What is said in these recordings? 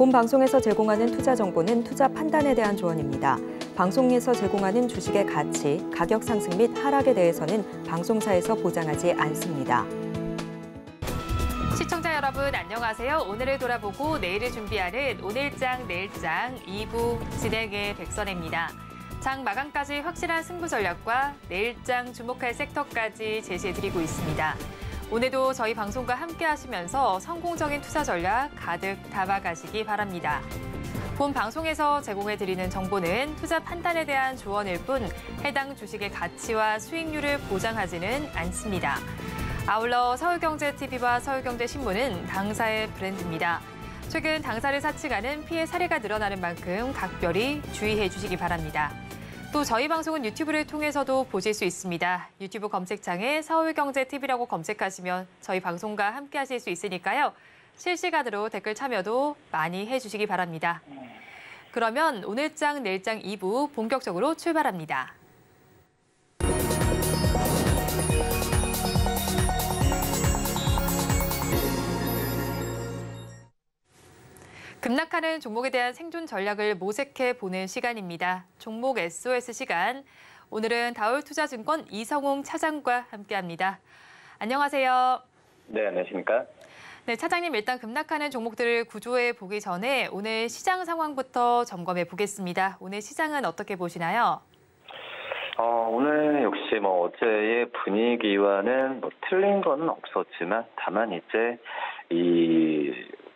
본 방송에서 제공하는 투자 정보는 투자 판단에 대한 조언입니다. 방송에서 제공하는 주식의 가치, 가격 상승 및 하락에 대해서는 방송사에서 보장하지 않습니다. 시청자 여러분 안녕하세요. 오늘을 돌아보고 내일을 준비하는 오늘장 내일장 2부 진행의 백선혜입니다. 장 마감까지 확실한 승부 전략과 내일장 주목할 섹터까지 제시해드리고 있습니다. 오늘도 저희 방송과 함께 하시면서 성공적인 투자 전략 가득 담아가시기 바랍니다. 본 방송에서 제공해드리는 정보는 투자 판단에 대한 조언일 뿐 해당 주식의 가치와 수익률을 보장하지는 않습니다. 아울러 서울경제TV와 서울경제신문은 당사의 브랜드입니다. 최근 당사를 사칭하는 피해 사례가 늘어나는 만큼 각별히 주의해 주시기 바랍니다. 또 저희 방송은 유튜브를 통해서도 보실 수 있습니다. 유튜브 검색창에 서울경제TV라고 검색하시면 저희 방송과 함께 하실 수 있으니까요. 실시간으로 댓글 참여도 많이 해주시기 바랍니다. 그러면 오늘장 내일장 2부 본격적으로 출발합니다. 급락하는 종목에 대한 생존 전략을 모색해 보는 시간입니다. 종목 SOS 시간. 오늘은 다올투자증권 이성웅 차장과 함께합니다. 안녕하세요. 네, 안녕하십니까? 네, 차장님 일단 급락하는 종목들을 구조해 보기 전에 오늘 시장 상황부터 점검해 보겠습니다. 오늘 시장은 어떻게 보시나요? 오늘 역시 어제의 분위기와는 틀린 건 없었지만 다만 이제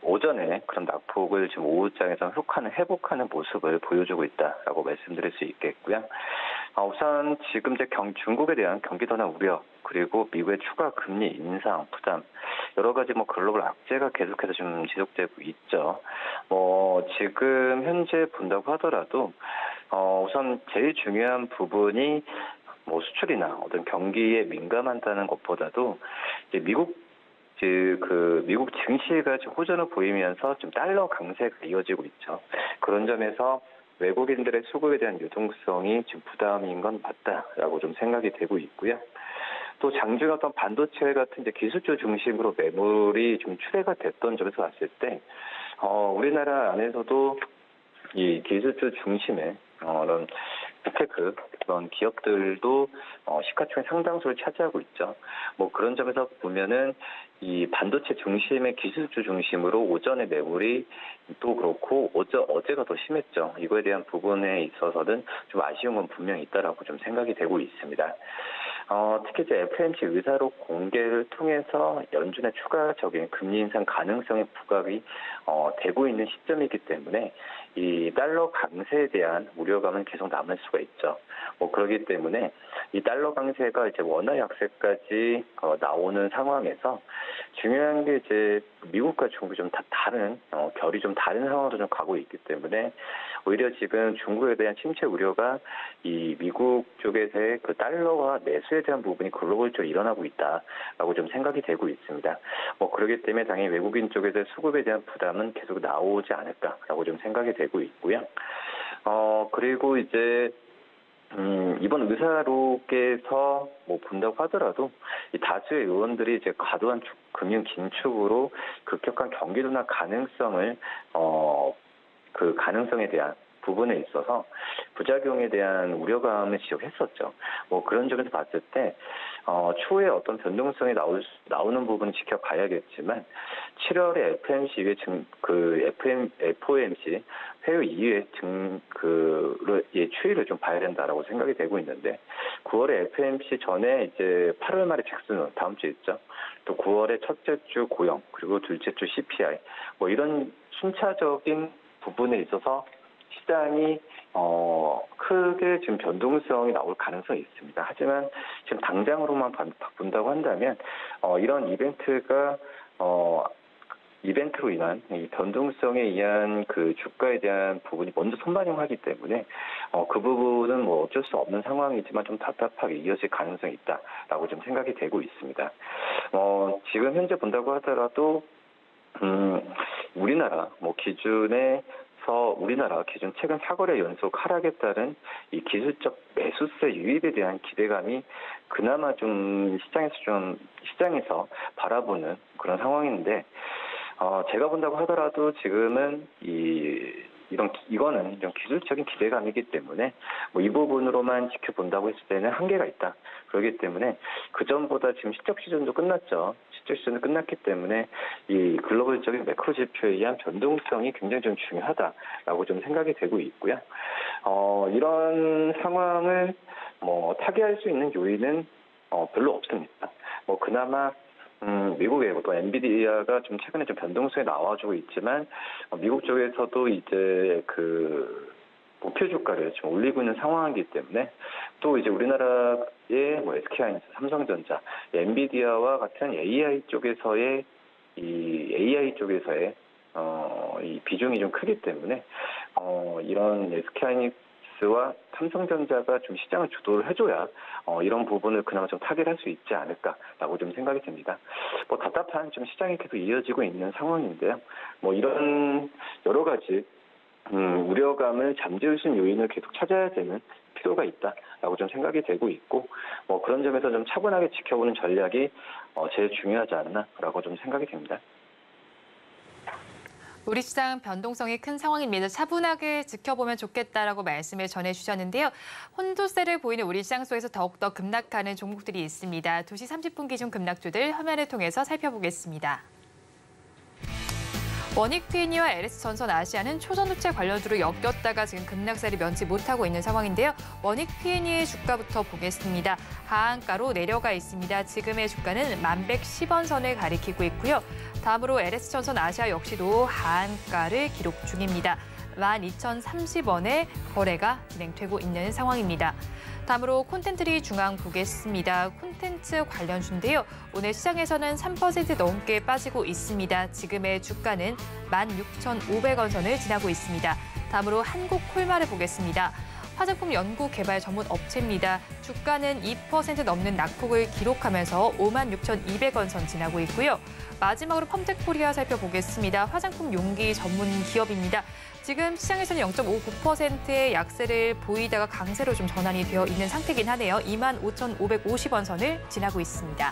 오전에 그런 낙폭을 지금 오후장에서 회복하는 모습을 보여주고 있다라고 말씀드릴 수 있겠고요. 우선 지금 이제 중국에 대한 경기 둔화 우려 그리고 미국의 추가 금리 인상 부담 여러 가지 글로벌 악재가 계속해서 좀 지속되고 있죠. 지금 현재 본다고 하더라도 우선 제일 중요한 부분이 수출이나 어떤 경기에 민감하다는 것보다도 이제 미국 증시가 좀 호전을 보이면서 좀 달러 강세가 이어지고 있죠. 그런 점에서 외국인들의 수급에 대한 유동성이 지금 부담인 건 맞다라고 좀 생각이 되고 있고요. 또 장중 어떤 반도체 같은 이제 기술주 중심으로 매물이 좀 출회가 됐던 점에서 봤을 때, 우리나라 안에서도 이 기술주 중심의 그런 빅테크 그런 기업들도 시가총액 상당수를 차지하고 있죠. 그런 점에서 보면은 이 반도체 중심의 기술주 중심으로 오전에 매물이 또 그렇고 어제가 더 심했죠. 이거에 대한 부분에 있어서는 좀 아쉬운 건 분명히 있다라고 좀 생각이 되고 있습니다. 특히 이제 FOMC 의사록 공개를 통해서 연준의 추가적인 금리 인상 가능성의 부각이 되고 있는 시점이기 때문에 이 달러 강세에 대한 우려감은 계속 남을 수가 있죠. 그렇기 때문에 이 달러 강세가 이제 원화 약세까지 나오는 상황에서 중요한 게 이제 미국과 중국이 좀 다른 결이 좀 다른 상황으로 좀 가고 있기 때문에 오히려 지금 중국에 대한 침체 우려가 이 미국 쪽에서의 그 달러와 매수에 대한 부분이 글로벌적으로 일어나고 있다라고 좀 생각이 되고 있습니다. 그렇기 때문에 당연히 외국인 쪽에서 수급에 대한 부담은 계속 나오지 않을까라고 좀 생각이 되고 있고요. 그리고 이제 이번 의사록에서 본다고 하더라도 이 다수의 의원들이 이제 과도한 금융 긴축으로 급격한 경기 둔화 가능성을 그 가능성에 대한 부분에 있어서 부작용에 대한 우려감을 지적했었죠. 그런 점에서 봤을 때 추후에 어떤 변동성이 나오는 부분은 지켜봐야겠지만 7월에 FOMC 이후에 FOMC 회의 이후에 추이를 좀 봐야 된다라고 생각이 되고 있는데 9월에 FOMC 전에 이제 8월 말에 잭슨 다음 주에 있죠. 또 9월에 첫째 주 고용 그리고 둘째 주 CPI 이런 순차적인 부분에 있어서 시장이 크게 지금 변동성이 나올 가능성이 있습니다. 하지만 지금 당장으로만 본다고 한다면 이런 이벤트로 인한 이 변동성에 의한 그 주가에 대한 부분이 먼저 선반영하기 때문에 그 부분은 어쩔 수 없는 상황이지만 좀 답답하게 이어질 가능성이 있다라고 좀 생각이 되고 있습니다. 지금 현재 본다고 하더라도 우리나라 기준 최근 4거래 연속 하락에 따른 이 기술적 매수세 유입에 대한 기대감이 그나마 좀 시장에서 바라보는 그런 상황인데 제가 본다고 하더라도 지금은 이거는 이런 기술적인 기대감이기 때문에 뭐 이 부분으로만 지켜본다고 했을 때는 한계가 있다. 그렇기 때문에 그 전보다 지금 실적 시즌도 끝났죠. 실적 시즌도 끝났기 때문에 이 글로벌적인 매크로 지표에 의한 변동성이 굉장히 좀 중요하다라고 좀 생각이 되고 있고요. 이런 상황을 타개할 수 있는 요인은 별로 없습니다. 그나마 미국의 또 엔비디아가 좀 최근에 좀 변동성이 나와주고 있지만 미국 쪽에서도 이제 그 목표 주가를 좀 올리고 있는 상황이기 때문에 또 이제 우리나라의 SK하이닉스, 삼성전자, 엔비디아와 같은 AI 쪽에서의 이 비중이 좀 크기 때문에 이런 SK하이닉스와 삼성전자가 좀 시장을 주도를 해줘야 이런 부분을 그나마 좀 타결할 수 있지 않을까라고 좀 생각이 듭니다. 답답한 좀 시장이 계속 이어지고 있는 상황인데요. 이런 여러 가지 우려감을 잠재울 수 있는 요인을 계속 찾아야 되는 필요가 있다라고 좀 생각이 되고 있고 그런 점에서 좀 차분하게 지켜보는 전략이 제일 중요하지 않나라고 좀 생각이 됩니다. 우리 시장 변동성이 큰 상황입니다. 차분하게 지켜보면 좋겠다라고 말씀을 전해주셨는데요. 혼조세를 보이는 우리 시장 속에서 더욱더 급락하는 종목들이 있습니다. 2시 30분 기준 급락주들 화면을 통해서 살펴보겠습니다. 원익 P&E와 LS전선 아시아는 초전도체 관련주로 엮였다가 지금 급락세를 면치 못하고 있는 상황인데요. 원익 P&E의 주가부터 보겠습니다. 하한가로 내려가 있습니다. 지금의 주가는 1110원 선을 가리키고 있고요. 다음으로 LS전선 아시아 역시도 하한가를 기록 중입니다. 12,030원에 거래가 진행되고 있는 상황입니다. 다음으로 콘텐츠리 중앙 보겠습니다. 콘텐츠 관련주인데요. 오늘 시장에서는 3% 넘게 빠지고 있습니다. 지금의 주가는 16,500원 선을 지나고 있습니다. 다음으로 한국콜마를 보겠습니다. 화장품 연구 개발 전문 업체입니다. 주가는 2% 넘는 낙폭을 기록하면서 56,200원 선 지나고 있고요. 마지막으로 펌텍코리아 살펴보겠습니다. 화장품 용기 전문 기업입니다. 지금 시장에서는 0.59%의 약세를 보이다가 강세로 좀 전환이 되어 있는 상태긴 하네요. 25,550원 선을 지나고 있습니다.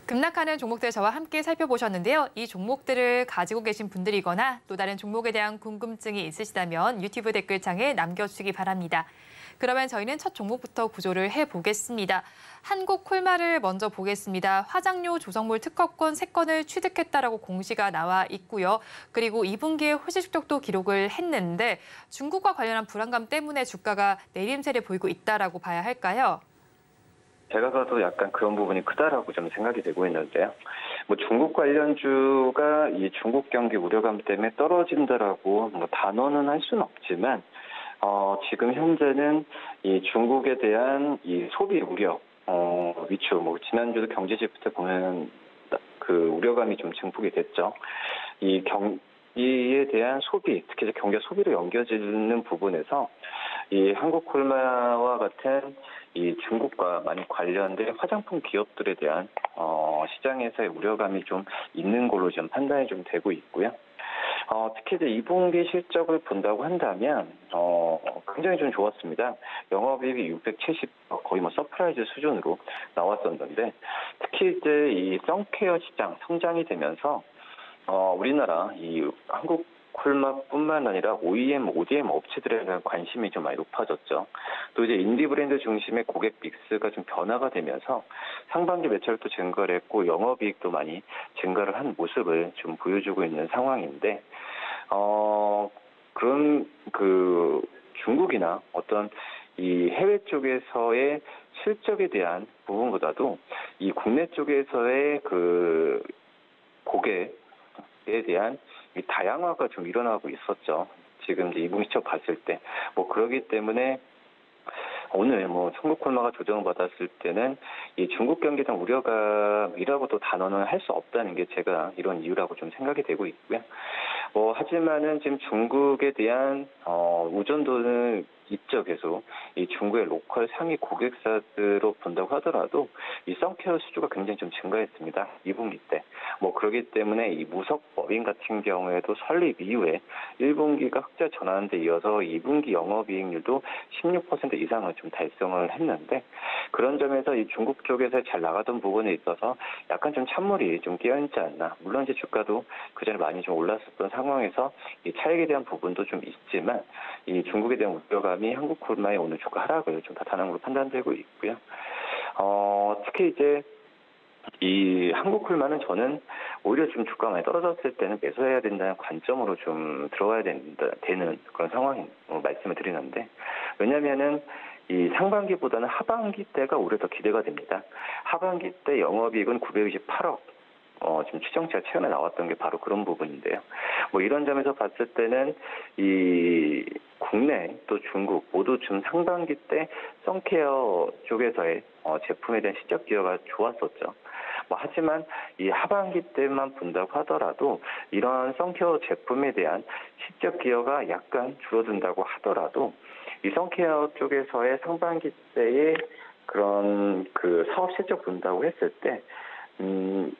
급락하는 종목들 저와 함께 살펴보셨는데요. 이 종목들을 가지고 계신 분들이거나 또 다른 종목에 대한 궁금증이 있으시다면 유튜브 댓글창에 남겨주시기 바랍니다. 그러면 저희는 첫 종목부터 구조를 해보겠습니다. 한국콜마를 먼저 보겠습니다. 화장료 조성물 특허권 3건을 취득했다라고 공시가 나와 있고요. 그리고 2분기에 호시 실적도 기록을 했는데 중국과 관련한 불안감 때문에 주가가 내림세를 보이고 있다라고 봐야 할까요? 제가 봐도 약간 그런 부분이 크다라고 좀 생각이 되고 있는데요. 중국 관련주가 이 중국 경기 우려감 때문에 떨어진다라고 단언은 할 수는 없지만 지금 현재는 이 중국에 대한 이 소비 우려 위축 지난주도 경제 지표 때 보면 그 우려감이 좀 증폭이 됐죠. 이 경기에 대한 소비, 특히 경기와 소비로 연결되는 부분에서 이 한국콜마와 같은 이 중국과 많이 관련된 화장품 기업들에 대한 시장에서의 우려감이 좀 있는 걸로 좀 판단이 좀 되고 있고요. 특히 이제 2분기 실적을 본다고 한다면 굉장히 좀 좋았습니다. 영업이익이 670, 거의 서프라이즈 수준으로 나왔었는데 특히 이제 이 선케어 시장 성장이 되면서 우리나라 이 한국콜마뿐만 아니라 OEM, ODM 업체들에 대한 관심이 좀 많이 높아졌죠. 또 이제 인디 브랜드 중심의 고객 믹스가 좀 변화가 되면서 상반기 매출도 증가를 했고 영업이익도 많이 증가를 한 모습을 좀 보여주고 있는 상황인데 그런 그 중국이나 어떤 이 해외 쪽에서의 실적에 대한 부분보다도 이 국내 쪽에서의 그 고객에 대한 이 다양화가 좀 일어나고 있었죠. 지금 이제 2분기 실적 봤을 때 그러기 때문에 오늘 한국콜마가 조정을 받았을 때는 이 중국 경기에 대한 우려감이라고도 단언을 할 수 없다는 게 제가 이런 이유라고 좀 생각이 되고 있고요. 하지만은 지금 중국에 대한 의존도는 있죠, 계속. 이 중국의 로컬 상위 고객사들로 본다고 하더라도 이 선케어 수주가 굉장히 좀 증가했습니다. 2분기 때. 그렇기 때문에 이 무역법인 같은 경우에도 설립 이후에 1분기가 흑자 전환에 이어서 2분기 영업이익률도 16% 이상을 좀 달성을 했는데, 그런 점에서 이 중국 쪽에서 잘 나가던 부분에 있어서 약간 좀 찬물이 좀 끼어있지 않나. 물론 이제 주가도 그전에 많이 좀 올랐었던 상황에서 이 차익에 대한 부분도 좀 있지만, 이 중국에 대한 우려감이 한국콜마의 오늘 주가 하락을 좀 나타난 걸로 판단되고 있고요. 특히 이제 이 한국콜마는 저는 오히려 좀 주가가 많이 떨어졌을 때는 매수해야 된다는 관점으로 좀 들어가야 되는 그런 상황인 말씀을 드리는데, 왜냐면은 이 상반기보다는 하반기 때가 오히려 더 기대가 됩니다. 하반기 때 영업이익은 928억. 지금 추정치가 최근에 나왔던 게 바로 그런 부분인데요. 이런 점에서 봤을 때는 이 국내 또 중국 모두 좀 상반기 때 선케어 쪽에서의 제품에 대한 실적 기여가 좋았었죠. 하지만 이 하반기 때만 본다고 하더라도 이러한 선케어 제품에 대한 실적 기여가 약간 줄어든다고 하더라도 이 선케어 쪽에서의 상반기 때의 그런 그 사업 실적 본다고 했을 때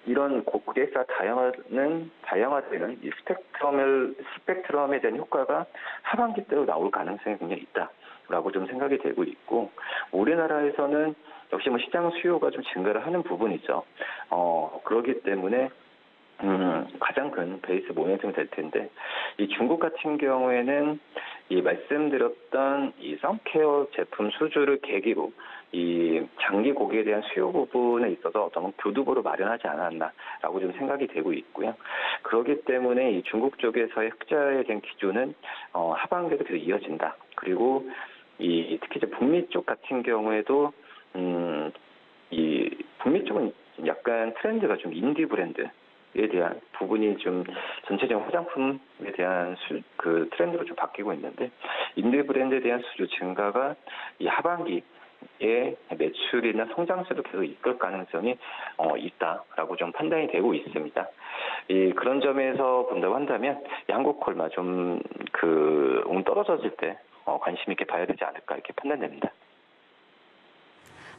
이런 고객사 다양화되는 이 스펙트럼에 대한 효과가 하반기 때로 나올 가능성이 굉장히 있다라고 좀 생각이 되고 있고, 우리나라에서는 역시 시장 수요가 좀 증가를 하는 부분이죠. 그렇기 때문에 가장 큰 베이스 모멘텀이 될 텐데, 이 중국 같은 경우에는 이 말씀드렸던 이 선케어 제품 수주를 계기로 이 장기 고객에 대한 수요 부분에 있어서 어떤 교두보를 마련하지 않았나라고 좀 생각이 되고 있고요. 그렇기 때문에 이 중국 쪽에서의 흑자에 대한 기조는 하반기에도 계속 이어진다. 그리고 이 특히 이제 북미 쪽 같은 경우에도 이 북미 쪽은 약간 트렌드가 좀 인디 브랜드에 대한 부분이 좀 전체적인 화장품에 대한 그 트렌드로 좀 바뀌고 있는데, 인디 브랜드에 대한 수주 증가가 이 하반기에 매출이나 성장세도 계속 이끌 가능성이 있다라고 좀 판단이 되고 있습니다. 그런 점에서 본다고 한다면 이 한국콜마 좀 오늘 떨어졌을 때 관심 있게 봐야 되지 않을까 이렇게 판단됩니다.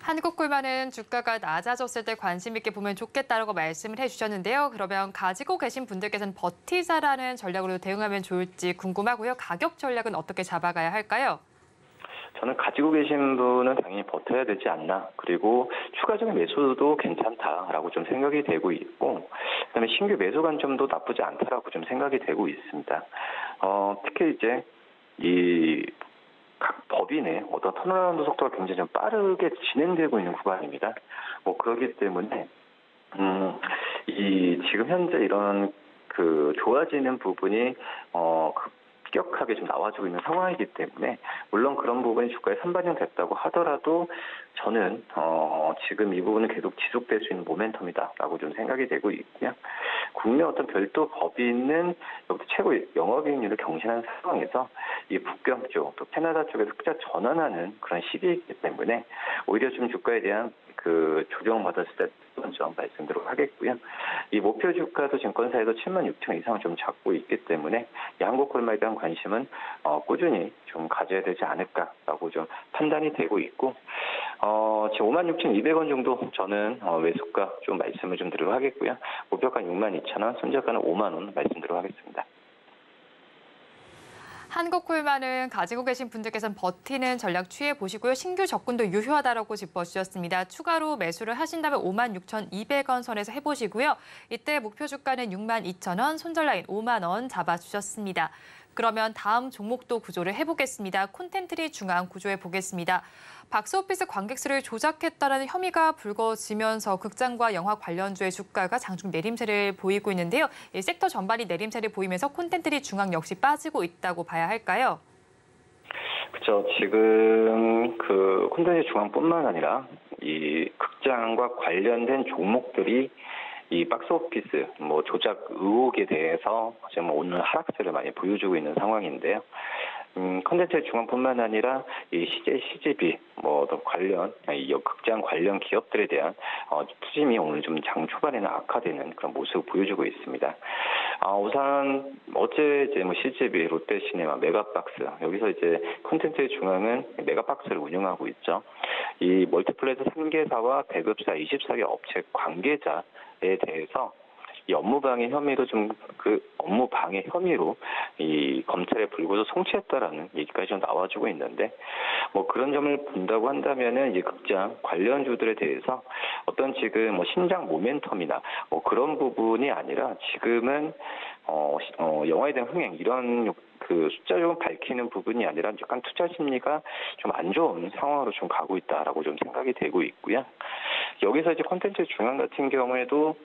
한국콜마는 주가가 낮아졌을 때 관심 있게 보면 좋겠다라고 말씀을 해주셨는데요. 그러면 가지고 계신 분들께서는 버티자라는 전략으로 대응하면 좋을지 궁금하고요. 가격 전략은 어떻게 잡아가야 할까요? 저는 가지고 계신 분은 당연히 버텨야 되지 않나. 그리고 추가적인 매수도 괜찮다라고 좀 생각이 되고 있고, 그다음에 신규 매수 관점도 나쁘지 않다라고 좀 생각이 되고 있습니다. 특히 이제 각 법인의 어떤 턴어라운드 속도가 굉장히 좀 빠르게 진행되고 있는 구간입니다. 그렇기 때문에 지금 현재 이런 좋아지는 부분이 급격하게 좀 나와주고 있는 상황이기 때문에, 물론 그런 부분이 주가에 선반영됐다고 하더라도 저는 지금 이 부분은 계속 지속될 수 있는 모멘텀이다라고 좀 생각이 되고 있고요. 국내 어떤 별도 법인은 여기서 최고 영업이익률을 경신하는 상황에서 이 북경 쪽, 또 캐나다 쪽에서 흑자 전환하는 그런 시기이기 때문에 오히려 좀 주가에 대한 조정받았을 때 좀 말씀드리도록 하겠고요. 이 목표 주가도 증권사에서 76,000 이상을 좀 잡고 있기 때문에 이 한국콜마에 대한 관심은 꾸준히 좀 가져야 되지 않을까라고 좀 판단이 되고 있고, 지금 56,200원 정도 저는 매수가 좀 말씀을 좀 드리도록 하겠고요. 목표가 62,000원, 손절가는 5만 원 말씀드리도록 하겠습니다. 한국콜마는 가지고 계신 분들께서는 버티는 전략 취해보시고요. 신규 접근도 유효하다라고 짚어주셨습니다. 추가로 매수를 하신다면 56,200원 선에서 해보시고요. 이때 목표 주가는 62,000원, 손절 라인 5만 원 잡아주셨습니다. 그러면 다음 종목도 구조를 해보겠습니다. 콘텐트리 중앙 구조해 보겠습니다. 박스오피스 관객 수를 조작했다는 혐의가 불거지면서 극장과 영화 관련주의 주가가 장중 내림세를 보이고 있는데요. 이 섹터 전반이 내림세를 보이면서 콘텐트리 중앙 역시 빠지고 있다고 봐야 할까요? 그렇죠. 지금 콘텐츠 중앙뿐만 아니라 이 극장과 관련된 종목들이 이 박스오피스 조작 의혹에 대해서 지금 오늘 하락세를 많이 보여주고 있는 상황인데요. 콘텐츠 중앙뿐만 아니라 이 CJ, CGV 관련 이 극장 관련 기업들에 대한 투심이 오늘 좀 장 초반에는 악화되는 그런 모습을 보여주고 있습니다. 우선 어제 이제 뭐 CGV, 롯데시네마, 메가박스 여기서 이제 콘텐츠의 중앙은 메가박스를 운영하고 있죠. 이 멀티플레이스 3개사와 배급사 24개 업체 관계자에 대해서 이 업무방해 혐의로 업무방해 혐의로 이 검찰에 불구속 송치했다라는 얘기까지 좀 나와주고 있는데, 뭐 그런 점을 본다고 한다면은 이 극장 관련주들에 대해서 어떤 지금 뭐 신작 모멘텀이나 뭐 그런 부분이 아니라 지금은 영화에 대한 흥행 이런 그 숫자적으로 밝히는 부분이 아니라 약간 투자 심리가 좀 안 좋은 상황으로 좀 가고 있다라고 좀 생각이 되고 있고요. 여기서 이제 콘텐츠 중앙 같은 경우에도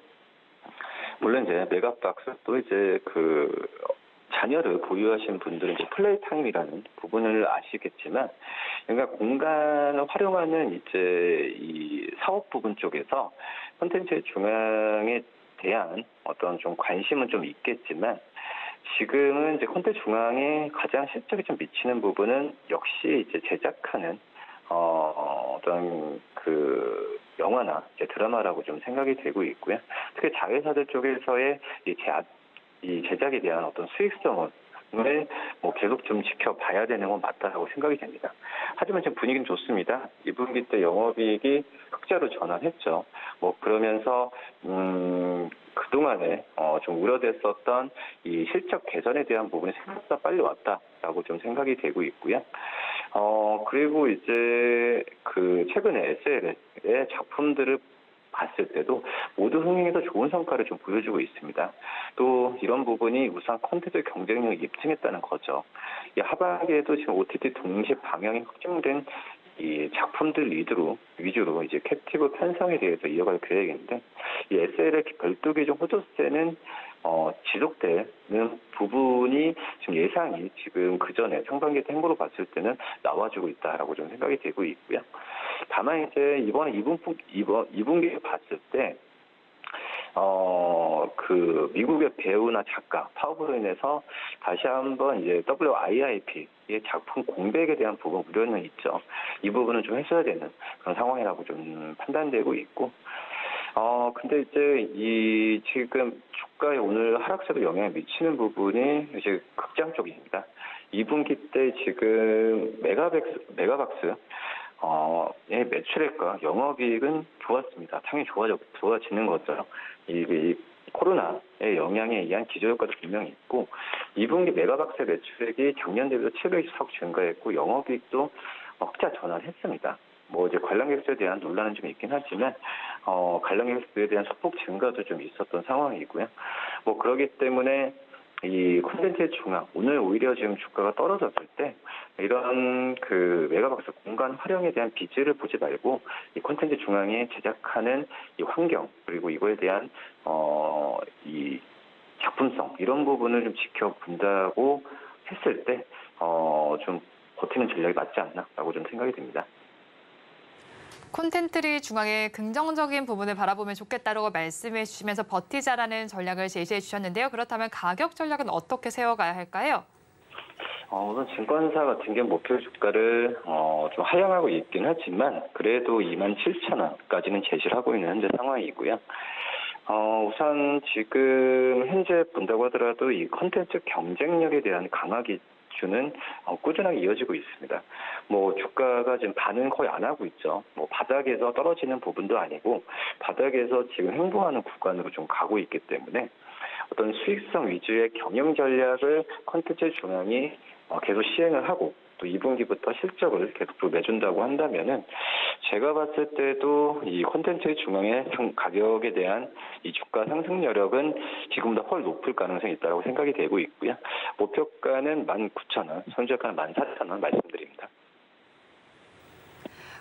물론 이제 메가박스 또 이제 그 자녀를 보유하신 분들은 이제 플레이 타임이라는 부분을 아시겠지만, 그러니까 공간을 활용하는 이제 이 사업 부분 쪽에서 콘텐츠의 중앙에 대한 어떤 좀 관심은 좀 있겠지만, 지금은 이제 콘텐츠 중앙에 가장 실적이 좀 미치는 부분은 역시 이제 제작하는 어떤 그 영화나 이제 드라마라고 좀 생각이 되고 있고요. 특히 자회사들 쪽에서의 이 제작에 대한 어떤 수익성을 뭐 계속 좀 지켜봐야 되는 건 맞다라고 생각이 됩니다. 하지만 지금 분위기는 좋습니다. 2분기 때 영업이익이 흑자로 전환했죠. 뭐 그러면서 그동안에 좀 우려됐었던 이 실적 개선에 대한 부분이 생각보다 빨리 왔다라고 좀 생각이 되고 있고요. 그리고 이제 그 최근에 SL의 작품들을 봤을 때도 모두 흥행에서 좋은 성과를 좀 보여주고 있습니다. 또 이런 부분이 우선 콘텐츠 경쟁력이 입증했다는 거죠. 이 하반기에도 지금 OTT 동시 방영이 확정된 이 작품들 위주로 이제 캡티브 편성에 대해서 이어갈 계획인데, 이 SL의 12개 중 호조세는 지속되는 부분이 지금 예상이 지금 그 전에 상반기 행보로 봤을 때는 나와주고 있다라고 좀 생각이 되고 있고요. 다만 이제 이번에 2분기에 봤을 때 그 미국의 배우나 작가 파업으로 인해서 다시 한번 이제 WIIP의 작품 공백에 대한 부분 우려는 있죠. 이 부분은 좀 해소해야 되는 그런 상황이라고 좀 판단되고 있고, 근데 이제 이 지금 주가에 오늘 하락세도 영향을 미치는 부분이 이제 극장 쪽입니다. 2분기 때 지금 메가박스 의 매출액과 영업이익은 좋았습니다. 당연히 좋아지는 거죠. 이 코로나의 영향에 의한 기저효과도 분명히 있고, 2분기 메가박스의 매출액이 작년 대비로 724억 증가했고, 영업이익도 흑자 전환했습니다. 뭐 이제 관람객 수에 대한 논란은 좀 있긴 하지만 관람객 수에 대한 소폭 증가도 좀 있었던 상황이고요. 뭐 그렇기 때문에 이 콘텐츠의 중앙, 오늘 오히려 지금 주가가 떨어졌을 때 이런 그 메가박스 공간 활용에 대한 비즈를 보지 말고 이 콘텐츠 중앙에 제작하는 이 환경, 그리고 이거에 대한 이 작품성 이런 부분을 좀 지켜본다고 했을 때 좀 버티는 전략이 맞지 않나라고 좀 생각이 듭니다. 콘텐츠를 중앙에 긍정적인 부분을 바라보면 좋겠다라고 말씀해 주시면서 버티자라는 전략을 제시해 주셨는데요. 그렇다면 가격 전략은 어떻게 세워가야 할까요? 우선 증권사 같은 경우 목표 주가를 좀 하향하고 있긴 하지만 그래도 27,000원까지는 제시를 하고 있는 현재 상황이고요. 우선 지금 현재 본다고 하더라도 이 콘텐츠 경쟁력에 대한 강화 기준은 꾸준하게 이어지고 있습니다. 뭐 주가가 지금 반응 거의 안 하고 있죠. 뭐 바닥에서 떨어지는 부분도 아니고 바닥에서 지금 행보하는 구간으로 좀 가고 있기 때문에 어떤 수익성 위주의 경영 전략을 콘텐츠 중앙이 계속 시행을 하고 또 2분기부터 실적을 계속 내준다고 한다면은 제가 봤을 때도 이 콘텐츠 중앙의 가격에 대한 이 주가 상승 여력은 지금보다 훨 높을 가능성이 있다고 생각이 되고 있고요. 목표가는 19,000원, 손절가는 14,000원 말씀드립니다.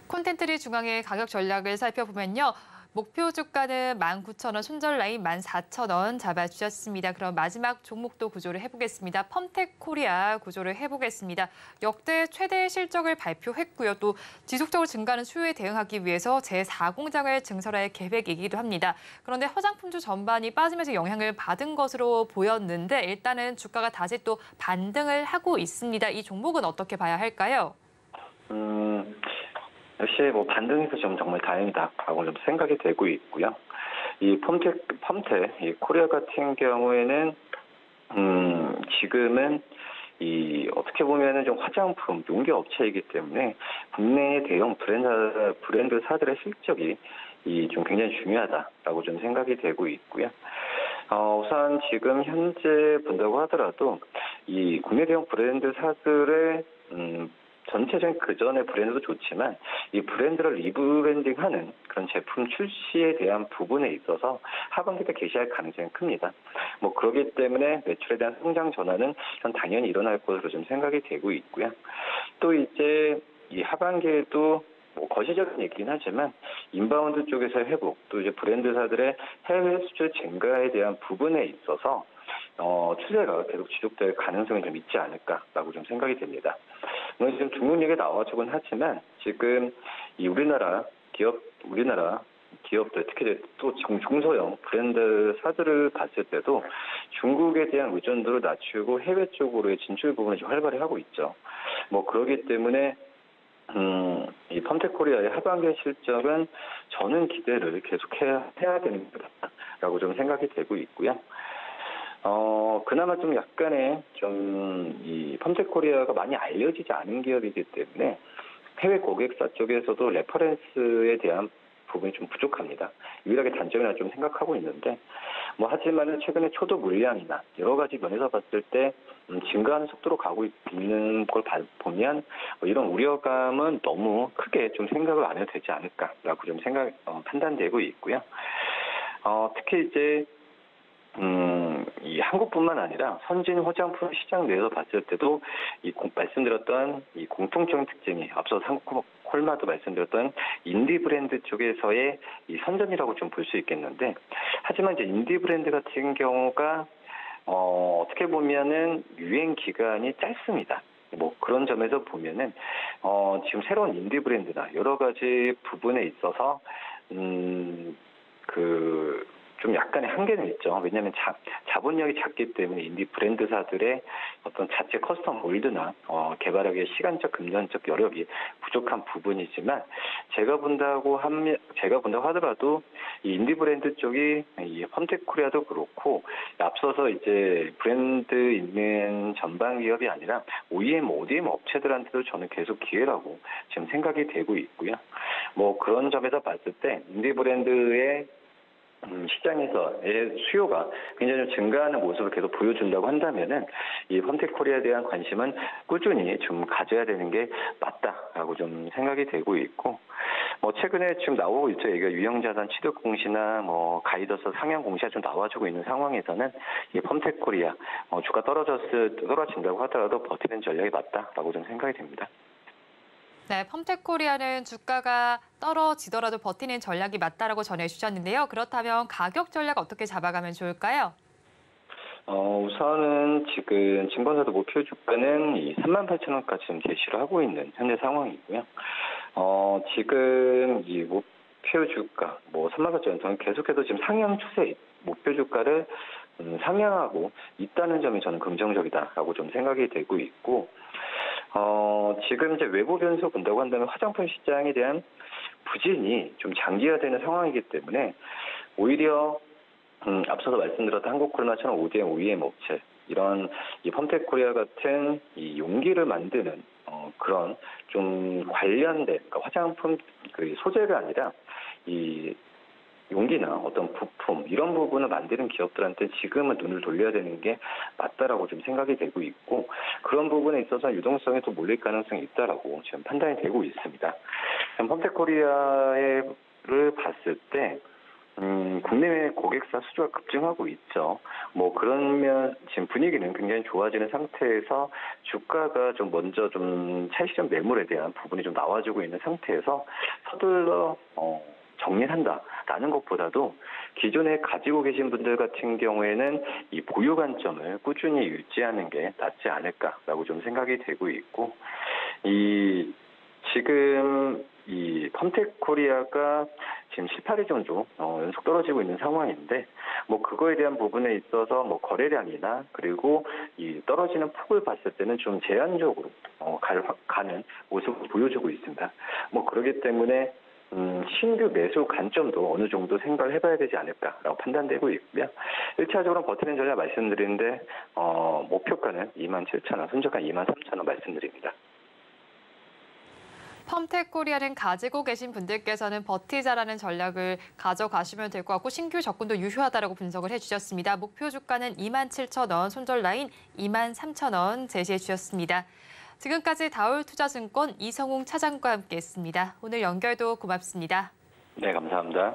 콘텐츠리 중앙의 가격 전략을 살펴보면요. 목표 주가는 19,000원, 손절 라인 14,000원 잡아주셨습니다. 그럼 마지막 종목도 구조를 해보겠습니다. 펌텍 코리아 구조를 해보겠습니다. 역대 최대 실적을 발표했고요. 또 지속적으로 증가하는 수요에 대응하기 위해서 제4공장을 증설할 계획이기도 합니다. 그런데 화장품주 전반이 빠지면서 영향을 받은 것으로 보였는데 일단은 주가가 다시 또 반등을 하고 있습니다. 이 종목은 어떻게 봐야 할까요? 역시 뭐 반등해서 좀 정말 다행이다라고 좀 생각이 되고 있고요. 이 펌텍 이 코리아 같은 경우에는 지금은 어떻게 보면은 좀 화장품, 용기 업체이기 때문에 국내 대형 브랜드사들의 실적이 좀 굉장히 중요하다라고 좀 생각이 되고 있고요. 우선 지금 현재 본다고 하더라도 이 국내 대형 브랜드사들의 전체적인 그전의 브랜드도 좋지만 이 브랜드를 리브랜딩하는 그런 제품 출시에 대한 부분에 있어서 하반기 때 개시할 가능성이 큽니다. 뭐 그렇기 때문에 매출에 대한 성장 전환은 전 당연히 일어날 것으로 좀 생각이 되고 있고요. 또 이제 이 하반기에도 뭐 거시적인 얘기긴 하지만 인바운드 쪽에서의 회복, 또 이제 브랜드사들의 해외 수출 증가에 대한 부분에 있어서 추세가 계속 지속될 가능성이 좀 있지 않을까라고 좀 생각이 됩니다. 오늘 지금 중국 얘기 나와주곤 하지만 지금 이 우리나라 기업들 특히 또 중소형 브랜드사들을 봤을 때도 중국에 대한 의존도를 낮추고 해외 쪽으로의 진출 부분을 좀 활발히 하고 있죠. 뭐 그러기 때문에 이 펌텍코리아의 하반기 실적은 저는 기대를 계속해야 되는 것 같다라고 좀 생각이 되고 있고요. 그나마 좀 약간의 이 펌텍코리아가 많이 알려지지 않은 기업이기 때문에 해외 고객사 쪽에서도 레퍼런스에 대한 부분이 좀 부족합니다. 유일하게 단점이라 좀 생각하고 있는데, 뭐 하지만은 최근에 초도 물량이나 여러 가지 면에서 봤을 때 증가하는 속도로 가고 있는 걸 보면 이런 우려감은 너무 크게 좀 생각을 안 해도 되지 않을까라고 좀 판단되고 있고요. 특히 이제 이 한국뿐만 아니라 선진 화장품 시장 내에서 봤을 때도 말씀드렸던 이 공통적인 특징이 앞서 한국콜마도 말씀드렸던 인디 브랜드 쪽에서의 이 선전이라고 좀 볼 수 있겠는데, 하지만 이제 인디 브랜드 같은 경우가 어떻게 보면은 유행 기간이 짧습니다. 뭐 그런 점에서 보면은 지금 새로운 인디 브랜드나 여러 가지 부분에 있어서 좀 약간의 한계는 있죠. 왜냐하면 자본력이 작기 때문에 인디 브랜드사들의 어떤 자체 커스텀 몰드나 개발하기의 시간적, 금전적 여력이 부족한 부분이지만 제가 본다고 하더라도 이 인디 브랜드 쪽이 이 펌텍코리아도 그렇고 앞서서 이제 브랜드 있는 전방 기업이 아니라 OEM, ODM 업체들한테도 저는 계속 기회라고 지금 생각이 되고 있고요. 뭐 그런 점에서 봤을 때 인디 브랜드의 시장에서의 수요가 굉장히 좀 증가하는 모습을 계속 보여준다고 한다면은 이 펌텍코리아에 대한 관심은 꾸준히 좀 가져야 되는 게 맞다라고 좀 생각이 되고 있고, 뭐 최근에 지금 나오고 있죠. 얘가 유형자산 취득 공시나 뭐 가이더스 상향 공시가 좀 나와주고 있는 상황에서는 이 펌텍코리아 주가 떨어진다고 하더라도 버티는 전략이 맞다라고 좀 생각이 됩니다. 네, 펌텍코리아는 주가가 떨어지더라도 버티는 전략이 맞다라고 전해주셨는데요. 그렇다면 가격 전략 어떻게 잡아가면 좋을까요? 우선은 지금 증권사도 목표 주가는 이 38,000원까지 지금 제시를 하고 있는 현재 상황이고요. 지금 이 목표 주가 38,000원 계속해서 지금 상향 추세 목표 주가를 상향하고 있다는 점이 저는 긍정적이다라고 좀 생각이 되고 있고, 지금 이제 외부 변수 본다고 한다면 화장품 시장에 대한 부진이 좀 장기화되는 상황이기 때문에 오히려 앞서서 말씀드렸던 한국콜마처럼 ODM 업체, 이런 이 펌텍코리아 같은 이 용기를 만드는 그런 좀 관련된, 그러니까 화장품 그 소재가 아니라 이 용기나 어떤 부품 이런 부분을 만드는 기업들한테 지금은 눈을 돌려야 되는 게 맞다라고 좀 생각이 되고 있고, 그런 부분에 있어서 유동성이 또 몰릴 가능성이 있다라고 지금 판단이 되고 있습니다. 펌텍코리아를 봤을 때 국내외 고객사 수주가 급증하고 있죠. 뭐 그러면 지금 분위기는 굉장히 좋아지는 상태에서 주가가 좀 먼저 좀 차익실현 매물에 대한 부분이 좀 나와주고 있는 상태에서 서둘러 정리한다라는 것보다도 기존에 가지고 계신 분들 같은 경우에는 이 보유 관점을 꾸준히 유지하는 게 낫지 않을까라고 좀 생각이 되고 있고, 지금 이 펌텍코리아가 지금 7, 8일 정도 연속 떨어지고 있는 상황인데, 뭐 그거에 대한 부분에 있어서 뭐 거래량이나 그리고 이 떨어지는 폭을 봤을 때는 좀 제한적으로 가는 모습을 보여주고 있습니다. 뭐 그렇기 때문에 신규 매수 관점도 어느 정도 생각을 해봐야 되지 않을까라고 판단되고 있고요. 1차적으로 버티는 전략 말씀드리는데 목표가는 27,000원, 손절가 23,000원 말씀드립니다. 펌텍코리아는 가지고 계신 분들께서는 버티자라는 전략을 가져가시면 될 것 같고 신규 접근도 유효하다고 분석을 해주셨습니다. 목표 주가는 27,000원, 손절 라인 23,000원 제시해 주셨습니다. 지금까지 다올투자증권 이성웅 차장과 함께했습니다. 오늘 연결도 고맙습니다. 네, 감사합니다.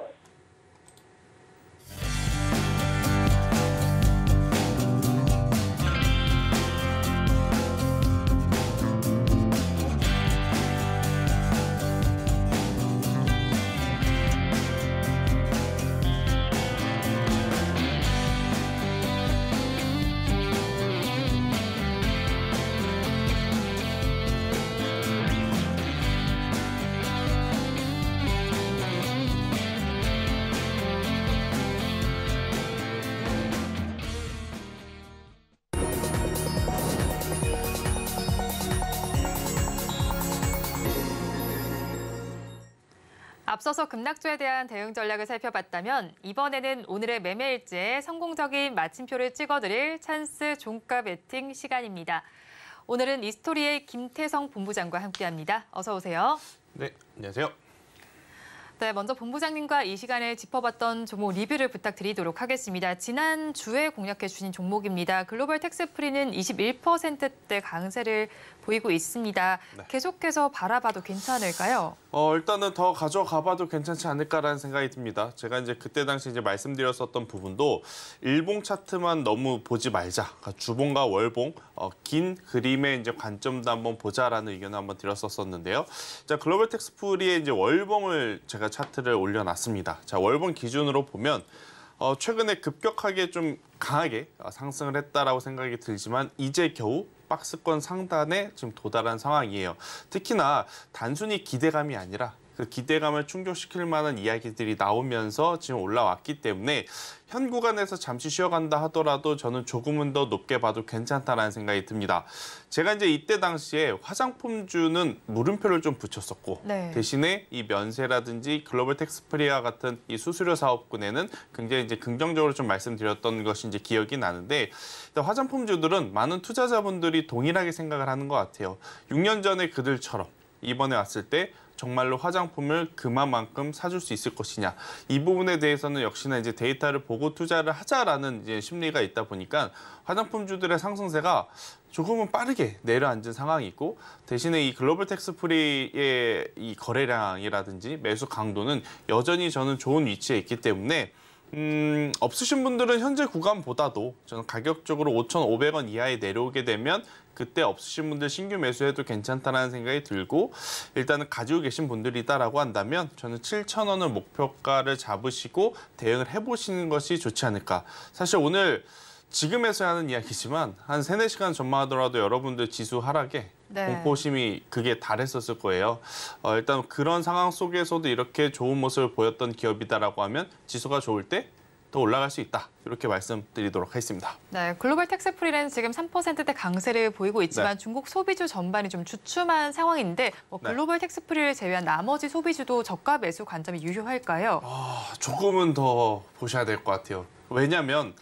앞서서 급락주에 대한 대응 전략을 살펴봤다면 이번에는 오늘의 매매일지에 성공적인 마침표를 찍어드릴 찬스 종가 베팅 시간입니다. 오늘은 이스토리의 김태성 본부장과 함께합니다. 어서 오세요. 네, 안녕하세요. 네, 먼저 본부장님과 이 시간에 짚어봤던 종목 리뷰를 부탁드리도록 하겠습니다. 지난주에 공략해 주신 종목입니다. 글로벌 텍스프리는 21%대 강세를 보이고 있습니다. 네. 계속해서 바라봐도 괜찮을까요? 일단은 더 가져가봐도 괜찮지 않을까라는 생각이 듭니다. 제가 이제 그때 당시 말씀드렸었던 부분도 일봉 차트만 너무 보지 말자. 그러니까 주봉과 월봉, 긴 그림의 이제 관점도 한번 보자라는 의견을 한번 드렸었는데요. 자, 글로벌 텍스프리의 이제 월봉을 제가 차트를 올려놨습니다. 자, 월봉 기준으로 보면 최근에 급격하게 좀 강하게 상승을 했다라고 생각이 들지만 이제 겨우 박스권 상단에 지금 도달한 상황이에요. 특히나 단순히 기대감이 아니라 그 기대감을 충족시킬 만한 이야기들이 나오면서 지금 올라왔기 때문에 현 구간에서 잠시 쉬어간다 하더라도 저는 조금은 더 높게 봐도 괜찮다라는 생각이 듭니다. 제가 이제 이때 당시에 화장품주는 물음표를 좀 붙였었고 네. 대신에 이 면세라든지 글로벌 텍스프리와 같은 이 수수료 사업군에는 굉장히 이제 긍정적으로 좀 말씀드렸던 것이 이제 기억이 나는데 화장품주들은 많은 투자자분들이 동일하게 생각을 하는 것 같아요. 6년 전에 그들처럼 이번에 왔을 때 정말로 화장품을 그만큼 사줄 수 있을 것이냐. 이 부분에 대해서는 역시나 이제 데이터를 보고 투자를 하자라는 이제 심리가 있다 보니까 화장품주들의 상승세가 조금은 빠르게 내려앉은 상황이 있고 대신에 이 글로벌 텍스프리의 이 거래량이라든지 매수 강도는 여전히 저는 좋은 위치에 있기 때문에 없으신 분들은 현재 구간보다도 저는 가격적으로 5,500원 이하에 내려오게 되면 그때 없으신 분들 신규 매수해도 괜찮다는 생각이 들고 일단은 가지고 계신 분들이다라고 한다면 저는 7,000원을 목표가를 잡으시고 대응을 해보시는 것이 좋지 않을까. 사실 오늘 지금에서야 하는 이야기지만 한 3, 4시간 전만 하더라도 여러분들 지수 하락에 네. 공포심이 그게 달했었을 거예요. 일단 그런 상황 속에서도 이렇게 좋은 모습을 보였던 기업이다라고 하면 지수가 좋을 때 더 올라갈 수 있다. 이렇게 말씀드리도록 하겠습니다. 네, 글로벌 텍스프리는 지금 3%대 강세를 보이고 있지만 네. 중국 소비주 전반이 좀 주춤한 상황인데 글로벌 텍스프리를 제외한 나머지 소비주도 저가 매수 관점이 유효할까요? 조금은 더 보셔야 될 것 같아요. 왜냐하면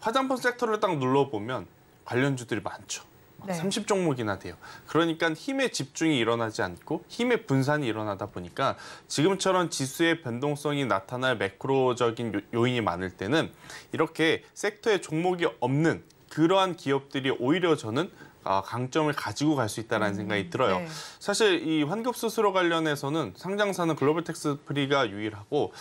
화장품 섹터를 딱 눌러보면 관련주들이 많죠. 네. 30종목이나 돼요. 그러니까 힘의 집중이 일어나지 않고 힘의 분산이 일어나다 보니까 지금처럼 지수의 변동성이 나타날 매크로적인 요인이 많을 때는 이렇게 섹터에 종목이 없는 그러한 기업들이 오히려 저는 강점을 가지고 갈 수 있다는 생각이 들어요. 네. 사실 이 환급 수수료 관련해서는 상장사는 글로벌 텍스프리가 유일하고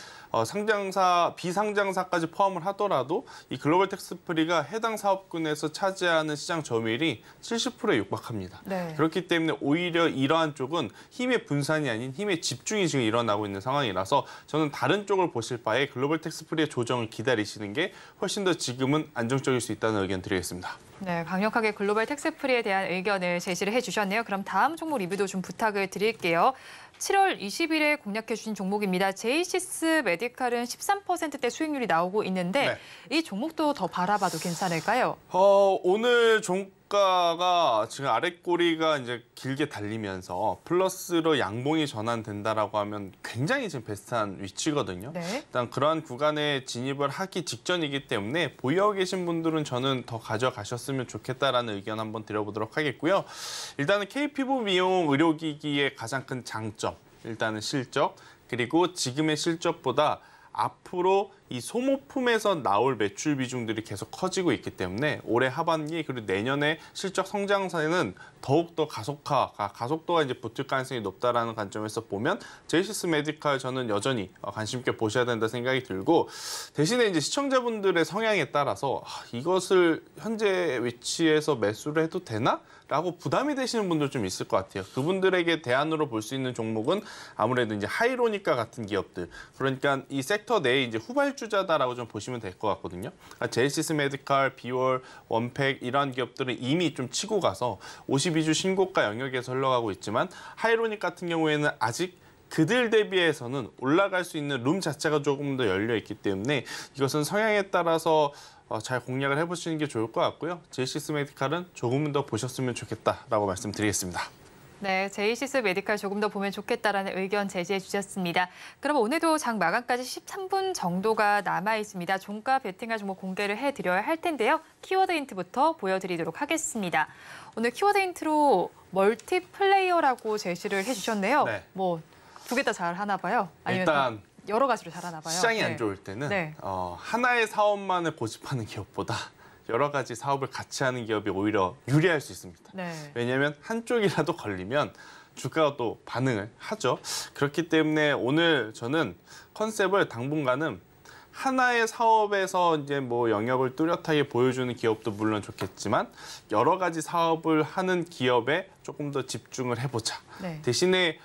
상장사, 비상장사까지 포함을 하더라도 이 글로벌 텍스프리가 해당 사업군에서 차지하는 시장 점유율이 70%에 육박합니다. 네. 그렇기 때문에 오히려 이러한 쪽은 힘의 분산이 아닌 힘의 집중이 지금 일어나고 있는 상황이라서 저는 다른 쪽을 보실 바에 글로벌 텍스프리의 조정을 기다리시는 게 훨씬 더 지금은 안정적일 수 있다는 의견 드리겠습니다. 네, 강력하게 글로벌 텍스프리에 대한 의견을 제시를 해주셨네요. 그럼 다음 종목 리뷰도 좀 부탁을 드릴게요. 7월 20일에 공략해 주신 종목입니다. 제이시스 메디칼은 13%대 수익률이 나오고 있는데 이 종목도 더 바라봐도 괜찮을까요? 오늘 주가가 지금 아랫꼬리가 이제 길게 달리면서 플러스로 양봉이 전환된다라고 하면 굉장히 지금 베스트한 위치거든요. 네. 일단 그러한 구간에 진입을 하기 직전이기 때문에 보유하고 계신 분들은 저는 더 가져가셨으면 좋겠다라는 의견 한번 드려보도록 하겠고요. 일단은 KP부 미용 의료기기의 가장 큰 장점, 일단은 실적, 그리고 지금의 실적보다 앞으로 이 소모품에서 나올 매출 비중들이 계속 커지고 있기 때문에 올해 하반기 그리고 내년에 실적 성장세는 더욱더 가속도가 이제 붙을 가능성이 높다라는 관점에서 보면 제이시스 메디칼 저는 여전히 관심 있게 보셔야 된다 생각이 들고, 대신에 이제 시청자분들의 성향에 따라서 이것을 현재 위치에서 매수를 해도 되나? 라고 부담이 되시는 분들 좀 있을 것 같아요. 그분들에게 대안으로 볼 수 있는 종목은 아무래도 이제 하이로니카 같은 기업들. 그러니까 이 섹터 내에 이제 후발주자다라고 좀 보시면 될 것 같거든요. 제이시스 메디칼, 비올, 원팩 이런 기업들은 이미 좀 치고 가서 52주 신고가 영역에서 흘러가고 있지만 하이로닉 같은 경우에는 아직 그들 대비해서는 올라갈 수 있는 룸 자체가 조금 더 열려 있기 때문에 이것은 성향에 따라서 잘 공략을 해보시는 게 좋을 것 같고요. 제이시스 메디칼은 조금 더 보셨으면 좋겠다라고 말씀드리겠습니다. 네, 제이시스 메디칼 조금 더 보면 좋겠다라는 의견 제시해 주셨습니다. 그럼 오늘도 장 마감까지 13분 정도가 남아 있습니다. 종가 베팅할 종목 공개를 해드려야 할 텐데요. 키워드 힌트부터 보여드리도록 하겠습니다. 오늘 키워드 힌트로 멀티플레이어라고 제시를 해주셨네요. 네. 뭐 두 개 다 잘 하나 봐요? 아니면 일단 여러 가지로 잘 하나 봐요? 시장이 네. 안 좋을 때는 네. 하나의 사업만을 고집하는 기업보다 여러 가지 사업을 같이 하는 기업이 오히려 유리할 수 있습니다. 네. 왜냐하면 한쪽이라도 걸리면 주가가 또 반응을 하죠. 그렇기 때문에 오늘 저는 컨셉을 당분간은 하나의 사업에서 이제 뭐 영역을 뚜렷하게 보여주는 기업도 물론 좋겠지만 여러 가지 사업을 하는 기업에 조금 더 집중을 해보자. 네. 대신에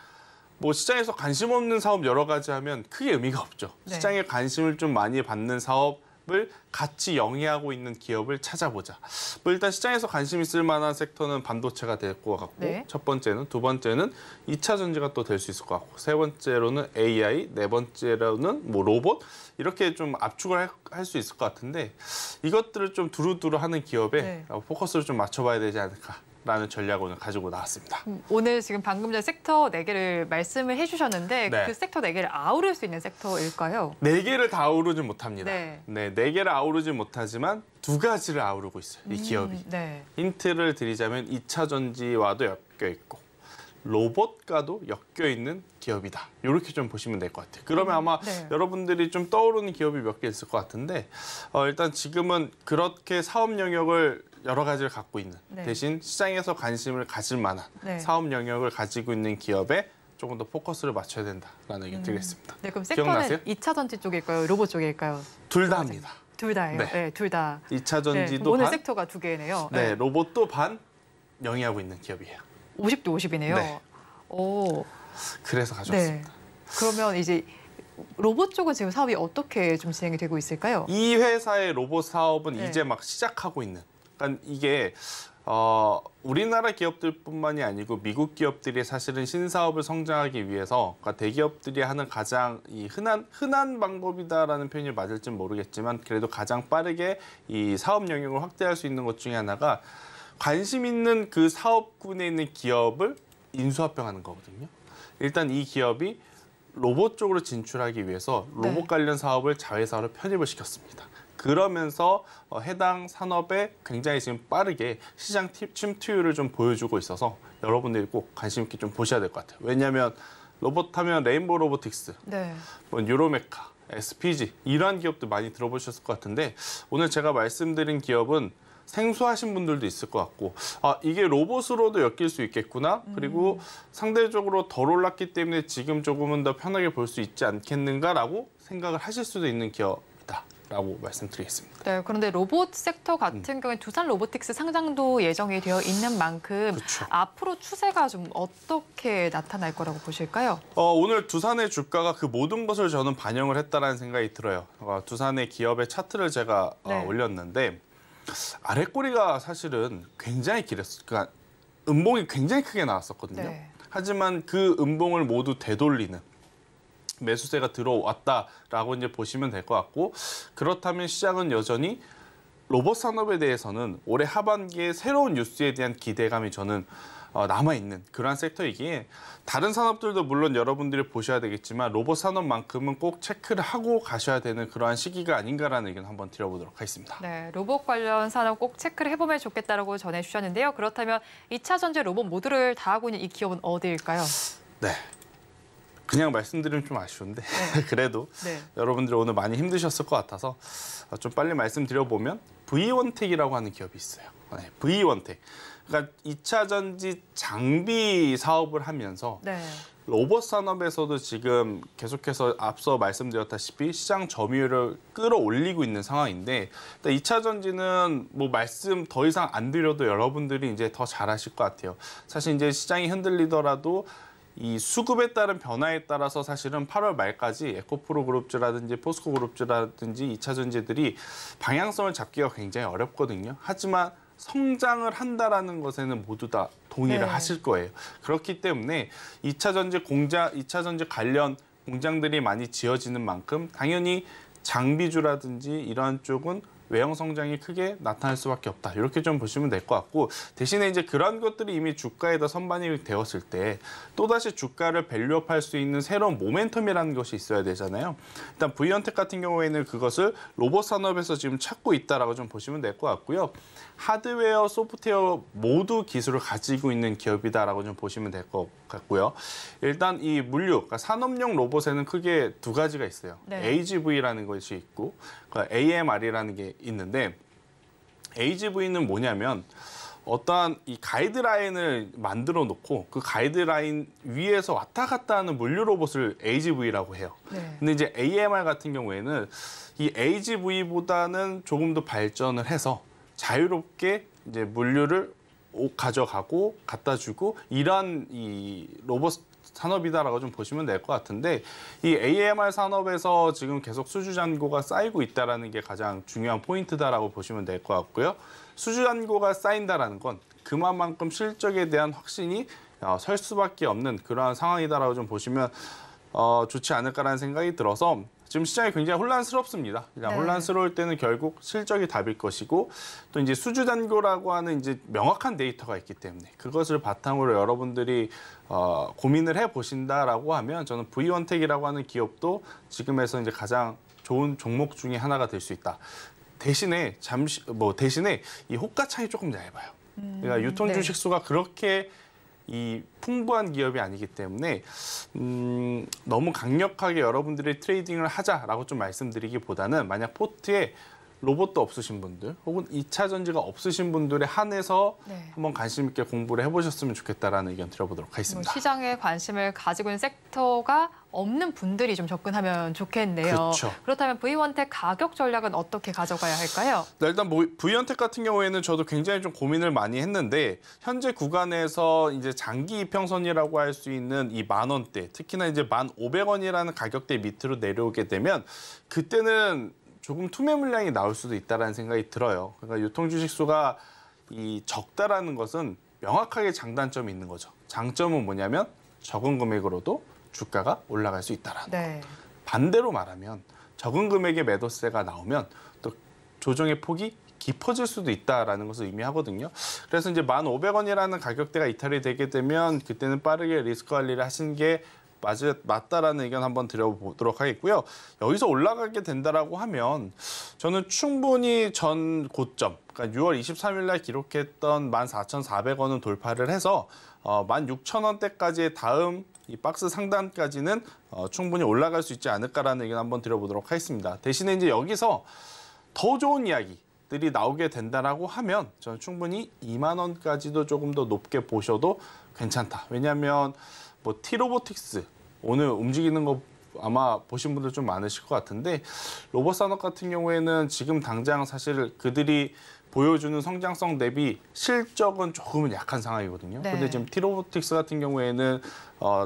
뭐 시장에서 관심 없는 사업 여러 가지 하면 크게 의미가 없죠. 네. 시장에 관심을 좀 많이 받는 사업을 같이 영위하고 있는 기업을 찾아보자. 뭐 일단 시장에서 관심 있을 만한 sek터는 반도체가 될 것 같고, 네. 첫 번째는, 두 번째는 2차 전지가 또 될 수 있을 것 같고, 세 번째로는 AI, 네 번째로는 뭐 로봇 이렇게 좀 압축을 할 수 있을 것 같은데 이것들을 좀 두루두루 하는 기업에 네. 포커스를 좀 맞춰봐야 되지 않을까. 라는 전략을 오늘 가지고 나왔습니다. 오늘 지금 방금 전 섹터 4개를 말씀을 해주셨는데 네. 그 섹터 4개를 아우를 수 있는 섹터일까요? 4개를 다 아우르지 못합니다. 네. 네, 4개를 아우르지 못하지만 2가지를 아우르고 있어요. 이 기업이. 네. 힌트를 드리자면 2차 전지와도 엮여 있고 로봇과도 엮여 있는 기업이다. 이렇게 좀 보시면 될 것 같아요. 그러면 아마 네. 여러분들이 좀 떠오르는 기업이 몇 개 있을 것 같은데 일단 지금은 그렇게 사업 영역을 여러 가지를 갖고 있는 네. 대신 시장에서 관심을 가질 만한 네. 사업 영역을 가지고 있는 기업에 조금 더 포커스를 맞춰야 된다라는 의견 드리겠습니다. 네, 그럼 기억나세요? 섹터는 2차 전지 쪽일까요? 로봇 쪽일까요? 둘 다 합니다. 둘 다예요. 네. 네, 둘 다. 2차 네, 전지도 오늘 반, 섹터가 2개네요. 네, 로봇도 반 영위하고 있는 기업이에요. 50대 50이네요. 네. 오, 그래서 가져왔습니다. 그러면 이제 로봇 쪽은 지금 사업이 어떻게 좀 진행이 되고 있을까요? 이 회사의 로봇 사업은 네. 이제 막 시작하고 있는. 그러니까 이게 우리나라 기업들뿐만이 아니고 미국 기업들이 사실은 신사업을 성장하기 위해서 그러니까 대기업들이 하는 가장 이 흔한 방법이다라는 표현이 맞을지는 모르겠지만 그래도 가장 빠르게 이 사업 영역을 확대할 수 있는 것 중에 하나가 관심 있는 그 사업군에 있는 기업을 인수합병하는 거거든요. 일단 이 기업이 로봇 쪽으로 진출하기 위해서 로봇 네. 관련 사업을 자회사로 편입을 시켰습니다. 그러면서 해당 산업에 굉장히 지금 빠르게 시장 침투율을 좀 보여주고 있어서 여러분들이 꼭 관심 있게 좀 보셔야 될 것 같아요. 왜냐하면 로봇 하면 레인보우 로보틱스, 네. 뭐 유로메카, SPG 이러한 기업도 많이 들어보셨을 것 같은데 오늘 제가 말씀드린 기업은 생소하신 분들도 있을 것 같고 이게 로봇으로도 엮일 수 있겠구나. 그리고 상대적으로 덜 올랐기 때문에 지금 조금은 더 편하게 볼 수 있지 않겠는가라고 생각을 하실 수도 있는 기업이다라고 말씀드리겠습니다. 네, 그런데 로봇 섹터 같은 경우에 두산 로보틱스 상장도 예정이 되어 있는 만큼 그렇죠. 앞으로 추세가 좀 어떻게 나타날 거라고 보실까요? 오늘 두산의 주가가 그 모든 것을 저는 반영을 했다라는 생각이 들어요. 두산의 기업의 차트를 제가 네. 올렸는데 아랫꼬리가 사실은 굉장히 길었어요. 그러니까 음봉이 굉장히 크게 나왔었거든요. 네. 하지만 그 음봉을 모두 되돌리는 매수세가 들어왔다라고 이제 보시면 될 것 같고 그렇다면 시장은 여전히 로봇 산업에 대해서는 올해 하반기에 새로운 뉴스에 대한 기대감이 저는 남아있는 그러한 섹터이기에 다른 산업들도 물론 여러분들이 보셔야 되겠지만 로봇 산업만큼은 꼭 체크를 하고 가셔야 되는 그러한 시기가 아닌가라는 의견 한번 드려보도록 하겠습니다. 네, 로봇 관련 산업 꼭 체크를 해보면 좋겠다라고 전해주셨는데요. 그렇다면 2차 전지 로봇 모듈을 다 하고 있는 이 기업은 어디일까요? 네. 그냥 말씀드리면 좀 아쉬운데 네. 그래도 네. 여러분들이 오늘 많이 힘드셨을 것 같아서 좀 빨리 말씀드려보면 V원텍이라고 하는 기업이 있어요. 네, V원텍. 그러니까 2차 전지 장비 사업을 하면서 네. 로봇 산업에서도 지금 계속해서 앞서 말씀드렸다시피 시장 점유율을 끌어올리고 있는 상황인데 2차 전지는 뭐 말씀 더 이상 안 드려도 여러분들이 이제 더 잘 아실 것 같아요. 사실 이제 시장이 흔들리더라도 이 수급에 따른 변화에 따라서 사실은 8월 말까지 에코프로 그룹주라든지 포스코 그룹주라든지 2차 전지들이 방향성을 잡기가 굉장히 어렵거든요. 하지만 성장을 한다라는 것에는 모두 다 동의를 네. 하실 거예요. 그렇기 때문에 2차 전지 관련 공장들이 많이 지어지는 만큼 당연히 장비주라든지 이러한 쪽은 외형 성장이 크게 나타날 수밖에 없다. 이렇게 좀 보시면 될 것 같고 대신에 이제 그런 것들이 이미 주가에다 선반영이 되었을 때 또다시 주가를 밸류업할 수 있는 새로운 모멘텀이라는 것이 있어야 되잖아요. 일단 V원텍 같은 경우에는 그것을 로봇 산업에서 지금 찾고 있다라고 좀 보시면 될 것 같고요. 하드웨어, 소프트웨어 모두 기술을 가지고 있는 기업이다라고 좀 보시면 될 것 같고요. 일단 이 물류, 그러니까 산업용 로봇에는 크게 두 가지가 있어요. 네. AGV라는 것이 있고 그러니까 AMR이라는 게 있는데 AGV는 뭐냐면 어떠한 이 가이드라인을 만들어 놓고 그 가이드라인 위에서 왔다 갔다 하는 물류 로봇을 AGV라고 해요. 네. 근데 이제 AMR 같은 경우에는 이 AGV보다는 조금 더 발전을 해서 자유롭게 이제 물류를 가져가고 갖다 주고 이런 이 로봇 산업이다라고 좀 보시면 될 것 같은데 이 AMR 산업에서 지금 계속 수주 잔고가 쌓이고 있다라는 게 가장 중요한 포인트다라고 보시면 될 것 같고요. 수주 잔고가 쌓인다라는 건 그만큼 실적에 대한 확신이 설 수밖에 없는 그러한 상황이다라고 좀 보시면 좋지 않을까라는 생각이 들어서 지금 시장이 굉장히 혼란스럽습니다. 네. 혼란스러울 때는 결국 실적이 답일 것이고 또 이제 수주 잔고라고 하는 이제 명확한 데이터가 있기 때문에 그것을 바탕으로 여러분들이 고민을 해 보신다라고 하면 저는 V원텍이라고 하는 기업도 지금에서 이제 가장 좋은 종목 중에 하나가 될 수 있다. 대신에 대신에 이 호가창이 조금 얇아요. 그러니까 유통 네. 주식 수가 그렇게 이 풍부한 기업이 아니기 때문에 너무 강력하게 여러분들이 트레이딩을 하자라고 좀 말씀드리기보다는 만약 포트에 로봇도 없으신 분들 혹은 2차 전지가 없으신 분들에 한해서 네. 한번 관심 있게 공부를 해보셨으면 좋겠다라는 의견 드려보도록 하겠습니다. 시장에 관심을 가지고 있는 섹터가 없는 분들이 좀 접근하면 좋겠네요. 그렇죠. 그렇다면 V원텍 가격 전략은 어떻게 가져가야 할까요? 네, 일단 V원텍 같은 경우에는 저도 굉장히 좀 고민을 많이 했는데 현재 구간에서 이제 장기 이평선이라고 할 수 있는 이 10,000원대, 특히나 이제 1,500원이라는 가격대 밑으로 내려오게 되면 그때는 조금 투매 물량이 나올 수도 있다라는 생각이 들어요. 그러니까 유통 주식 수가 이 적다라는 것은 명확하게 장단점이 있는 거죠. 장점은 뭐냐면 적은 금액으로도 주가가 올라갈 수 있다라는 네. 거. 반대로 말하면 적은 금액의 매도세가 나오면 또 조정의 폭이 깊어질 수도 있다라는 것을 의미하거든요. 그래서 이제 1,500원이라는 가격대가 이탈이 되게 되면 그때는 빠르게 리스크 관리를 하시는 게 맞다라는 의견 한번 드려보도록 하겠고요. 여기서 올라가게 된다라고 하면 저는 충분히 전 고점, 그러니까 6월 23일 날 기록했던 14,400원은 돌파를 해서 16,000원대까지의 다음 이 박스 상단까지는 충분히 올라갈 수 있지 않을까라는 의견 한번 드려보도록 하겠습니다. 대신에 이제 여기서 더 좋은 이야기들이 나오게 된다라고 하면 저는 충분히 2만 원까지도 조금 더 높게 보셔도 괜찮다. 왜냐하면 뭐 T로보틱스 오늘 움직이는 거 아마 보신 분들 좀 많으실 것 같은데 로봇 산업 같은 경우에는 지금 당장 사실 그들이 보여주는 성장성 대비 실적은 조금은 약한 상황이거든요. 네. 근데 지금 T로보틱스 같은 경우에는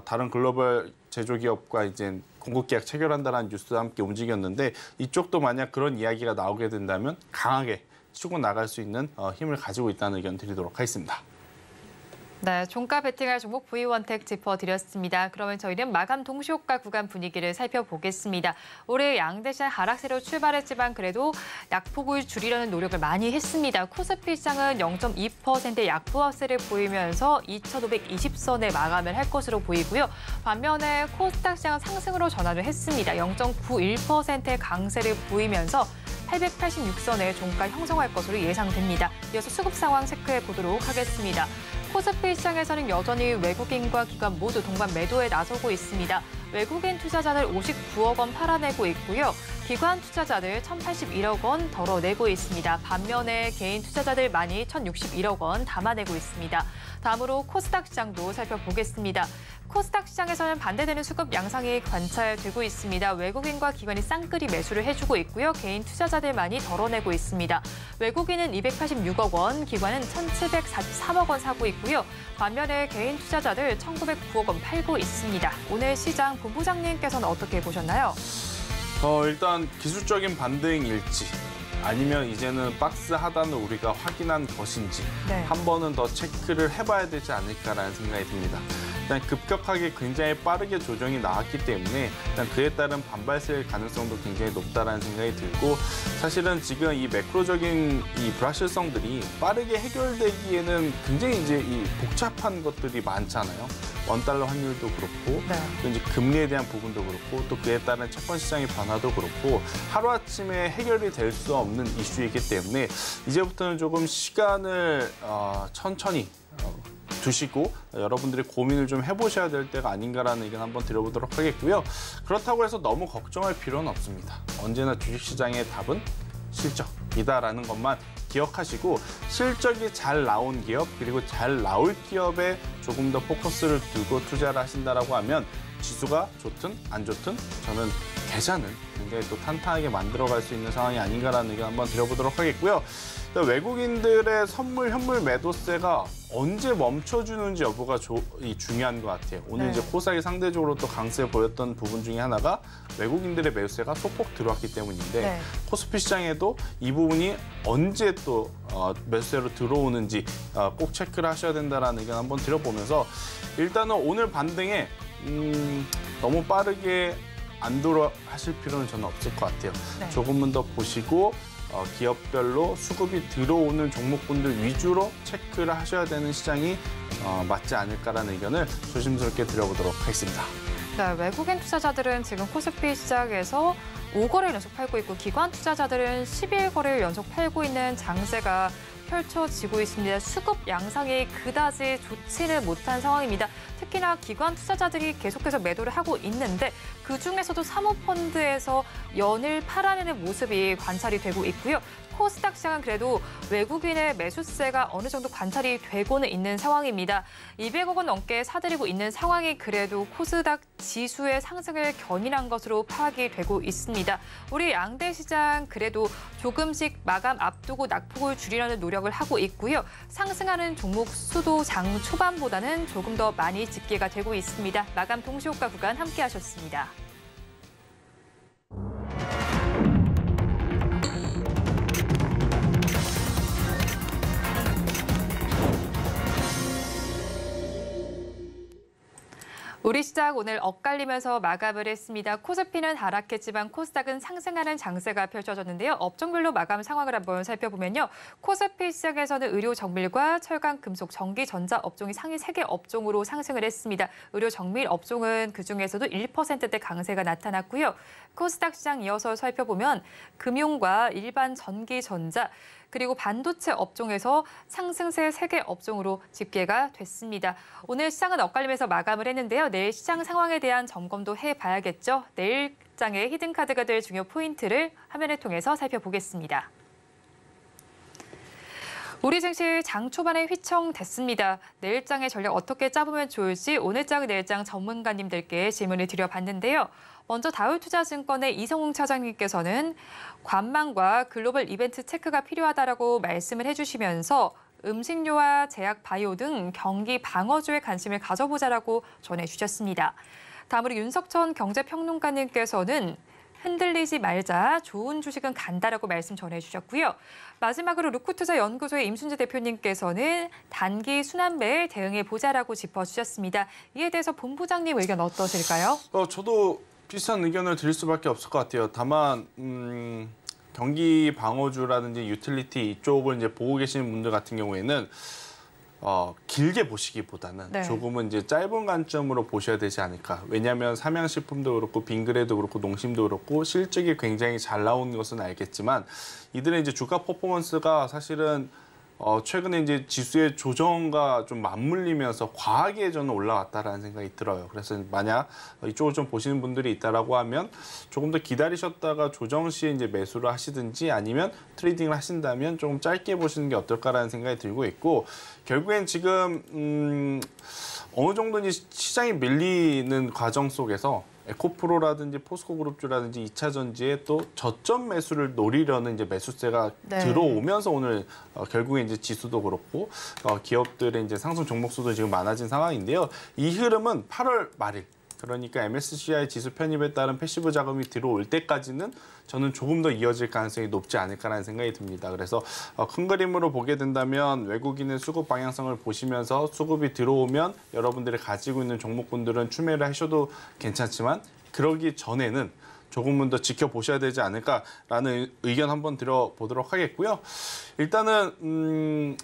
다른 글로벌 제조기업과 이제 공급 계약 체결한다는 뉴스와 함께 움직였는데 이쪽도 만약 그런 이야기가 나오게 된다면 강하게 치고 나갈 수 있는 힘을 가지고 있다는 의견 드리도록 하겠습니다. 네, 종가 베팅할 종목 V1텍 짚어드렸습니다. 그러면 저희는 마감 동시효과 구간 분위기를 살펴보겠습니다. 올해 양대시장 하락세로 출발했지만 그래도 약폭을 줄이려는 노력을 많이 했습니다. 코스피 시장은 0.2%의 약보합세를 보이면서 2,520선에 마감을 할 것으로 보이고요. 반면에 코스닥 시장은 상승으로 전환을 했습니다. 0.91%의 강세를 보이면서 886선의 종가 형성할 것으로 예상됩니다. 이어서 수급 상황 체크해 보도록 하겠습니다. 코스피 시장에서는 여전히 외국인과 기관 모두 동반 매도에 나서고 있습니다. 외국인 투자자들 59억 원 팔아내고 있고요. 기관 투자자들 1,081억 원 덜어내고 있습니다. 반면에 개인 투자자들만이 1,061억 원 담아내고 있습니다. 다음으로 코스닥 시장도 살펴보겠습니다. 코스닥 시장에서는 반대되는 수급 양상이 관찰되고 있습니다. 외국인과 기관이 쌍끌이 매수를 해주고 있고요. 개인 투자자들만이 덜어내고 있습니다. 외국인은 286억 원, 기관은 1,743억 원 사고 있고요. 반면에 개인 투자자들 1,909억 원 팔고 있습니다. 오늘 시장 본부장님께서는 어떻게 보셨나요? 일단 기술적인 반등일지 아니면 이제는 박스 하단을 우리가 확인한 것인지 한 번은 더 체크를 해봐야 되지 않을까라는 생각이 듭니다. 일단 급격하게 굉장히 빠르게 조정이 나왔기 때문에 일단 그에 따른 반발세일 가능성도 굉장히 높다라는 생각이 들고 사실은 지금 이 매크로적인 이 불확실성들이 빠르게 해결되기에는 굉장히 이제 이 복잡한 것들이 많잖아요. 원달러 환율도 그렇고 또 이제 금리에 대한 부분도 그렇고 또 그에 따른 채권 시장의 변화도 그렇고 하루아침에 해결이 될 수 없는 이슈이기 때문에 이제부터는 조금 시간을 천천히 두시고 여러분들이 고민을 좀 해보셔야 될 때가 아닌가라는 의견 한번 드려보도록 하겠고요. 그렇다고 해서 너무 걱정할 필요는 없습니다. 언제나 주식시장의 답은 실적이다라는 것만 기억하시고 실적이 잘 나온 기업 그리고 잘 나올 기업에 조금 더 포커스를 두고 투자를 하신다라고 하면 지수가 좋든 안 좋든 저는 계좌는 굉장히 또 탄탄하게 만들어갈 수 있는 상황이 아닌가라는 의견 한번 드려보도록 하겠고요. 외국인들의 선물, 현물 매도세가 언제 멈춰주는지 여부가 중요한 것 같아요. 오늘 이제 코스닥이 상대적으로 또 강세 보였던 부분 중에 하나가 외국인들의 매수세가 소폭 들어왔기 때문인데 코스피 시장에도 이 부분이 언제 또 매수세로 들어오는지 꼭 체크를 하셔야 된다는 의견 한번 드려보면서 일단은 오늘 반등에 너무 빠르게 안 돌아하실 필요는 저는 없을 것 같아요. 조금만 더 보시고 기업별로 수급이 들어오는 종목군들 위주로 체크를 하셔야 되는 시장이 맞지 않을까라는 의견을 조심스럽게 드려보도록 하겠습니다. 네, 외국인 투자자들은 지금 코스피 시장에서 5거래를 연속 팔고 있고 기관 투자자들은 11거래를 연속 팔고 있는 장세가 펼쳐지고 있습니다. 수급 양상이 그다지 좋지는 못한 상황입니다. 특히나 기관 투자자들이 계속해서 매도를 하고 있는데 그중에서도 사모펀드에서 연일 팔아내는 모습이 관찰이 되고 있고요. 코스닥 시장은 그래도 외국인의 매수세가 어느 정도 관찰이 되고는 있는 상황입니다. 200억 원 넘게 사들이고 있는 상황이 그래도 코스닥 지수의 상승을 견인한 것으로 파악이 되고 있습니다. 우리 양대 시장 그래도 조금씩 마감 앞두고 낙폭을 줄이려는 노력을 하고 있고요. 상승하는 종목 수도 장 초반보다는 조금 더 많이 집계가 되고 있습니다. 마감 동시효과 구간 함께 하셨습니다. 우리 시장 오늘 엇갈리면서 마감을 했습니다. 코스피는 하락했지만 코스닥은 상승하는 장세가 펼쳐졌는데요. 업종별로 마감 상황을 한번 살펴보면요. 코스피 시장에서는 의료 정밀과 철강, 금속, 전기, 전자 업종이 상위 3개 업종으로 상승을 했습니다. 의료 정밀 업종은 그중에서도 1%대 강세가 나타났고요. 코스닥 시장 이어서 살펴보면 금융과 일반 전기, 전자, 그리고 반도체 업종에서 상승세 3개 업종으로 집계가 됐습니다. 오늘 시장은 엇갈리면서 마감을 했는데요. 내일 시장 상황에 대한 점검도 해봐야겠죠. 내일 장의 히든카드가 될 중요 포인트를 화면을 통해서 살펴보겠습니다. 우리 증시 장 초반에 휘청됐습니다. 내일장의 전략 어떻게 짜보면 좋을지 오늘장, 내일장 전문가님들께 질문을 드려봤는데요. 먼저 다울투자증권의 이성웅 차장님께서는 관망과 글로벌 이벤트 체크가 필요하다라고 말씀을 해주시면서 음식료와 제약, 바이오 등 경기 방어주에 관심을 가져보자라고 전해주셨습니다. 다음으로 윤석천 경제평론가님께서는 흔들리지 말자, 좋은 주식은 간다라고 말씀 전해주셨고요. 마지막으로 루크투자연구소의 임순재 대표님께서는 단기 순환매에 대응해보자라고 짚어주셨습니다. 이에 대해서 본부장님 의견 어떠실까요? 저도 비슷한 의견을 드릴 수밖에 없을 것 같아요. 다만 경기 방어주라든지 유틸리티 이쪽을 이제 보고 계시는 분들 같은 경우에는 길게 보시기보다는 네. 조금은 이제 짧은 관점으로 보셔야 되지 않을까. 왜냐하면 삼양식품도 그렇고 빙그레도 그렇고 농심도 그렇고 실적이 굉장히 잘 나오는 것은 알겠지만 이들의 이제 주가 퍼포먼스가 사실은 최근에 이제 지수의 조정과 좀 맞물리면서 과하게 저는 올라왔다라는 생각이 들어요. 그래서 만약 이쪽을 좀 보시는 분들이 있다라고 하면 조금 더 기다리셨다가 조정 시에 이제 매수를 하시든지 아니면 트레이딩을 하신다면 조금 짧게 보시는 게 어떨까라는 생각이 들고 있고 결국엔 지금 어느 정도 이제 시장이 밀리는 과정 속에서 에코프로라든지 포스코그룹주라든지 2차 전지에 또 저점 매수를 노리려는 이제 매수세가 네. 들어오면서 오늘 결국에 이제 지수도 그렇고 기업들의 이제 상승 종목수도 지금 많아진 상황인데요. 이 흐름은 8월 말일 그러니까 MSCI 지수 편입에 따른 패시브 자금이 들어올 때까지는 저는 조금 더 이어질 가능성이 높지 않을까라는 생각이 듭니다. 그래서 큰 그림으로 보게 된다면 외국인의 수급 방향성을 보시면서 수급이 들어오면 여러분들이 가지고 있는 종목군들은 추매를 하셔도 괜찮지만 그러기 전에는 조금은 더 지켜보셔야 되지 않을까라는 의견 한번 들어보도록 하겠고요. 일단은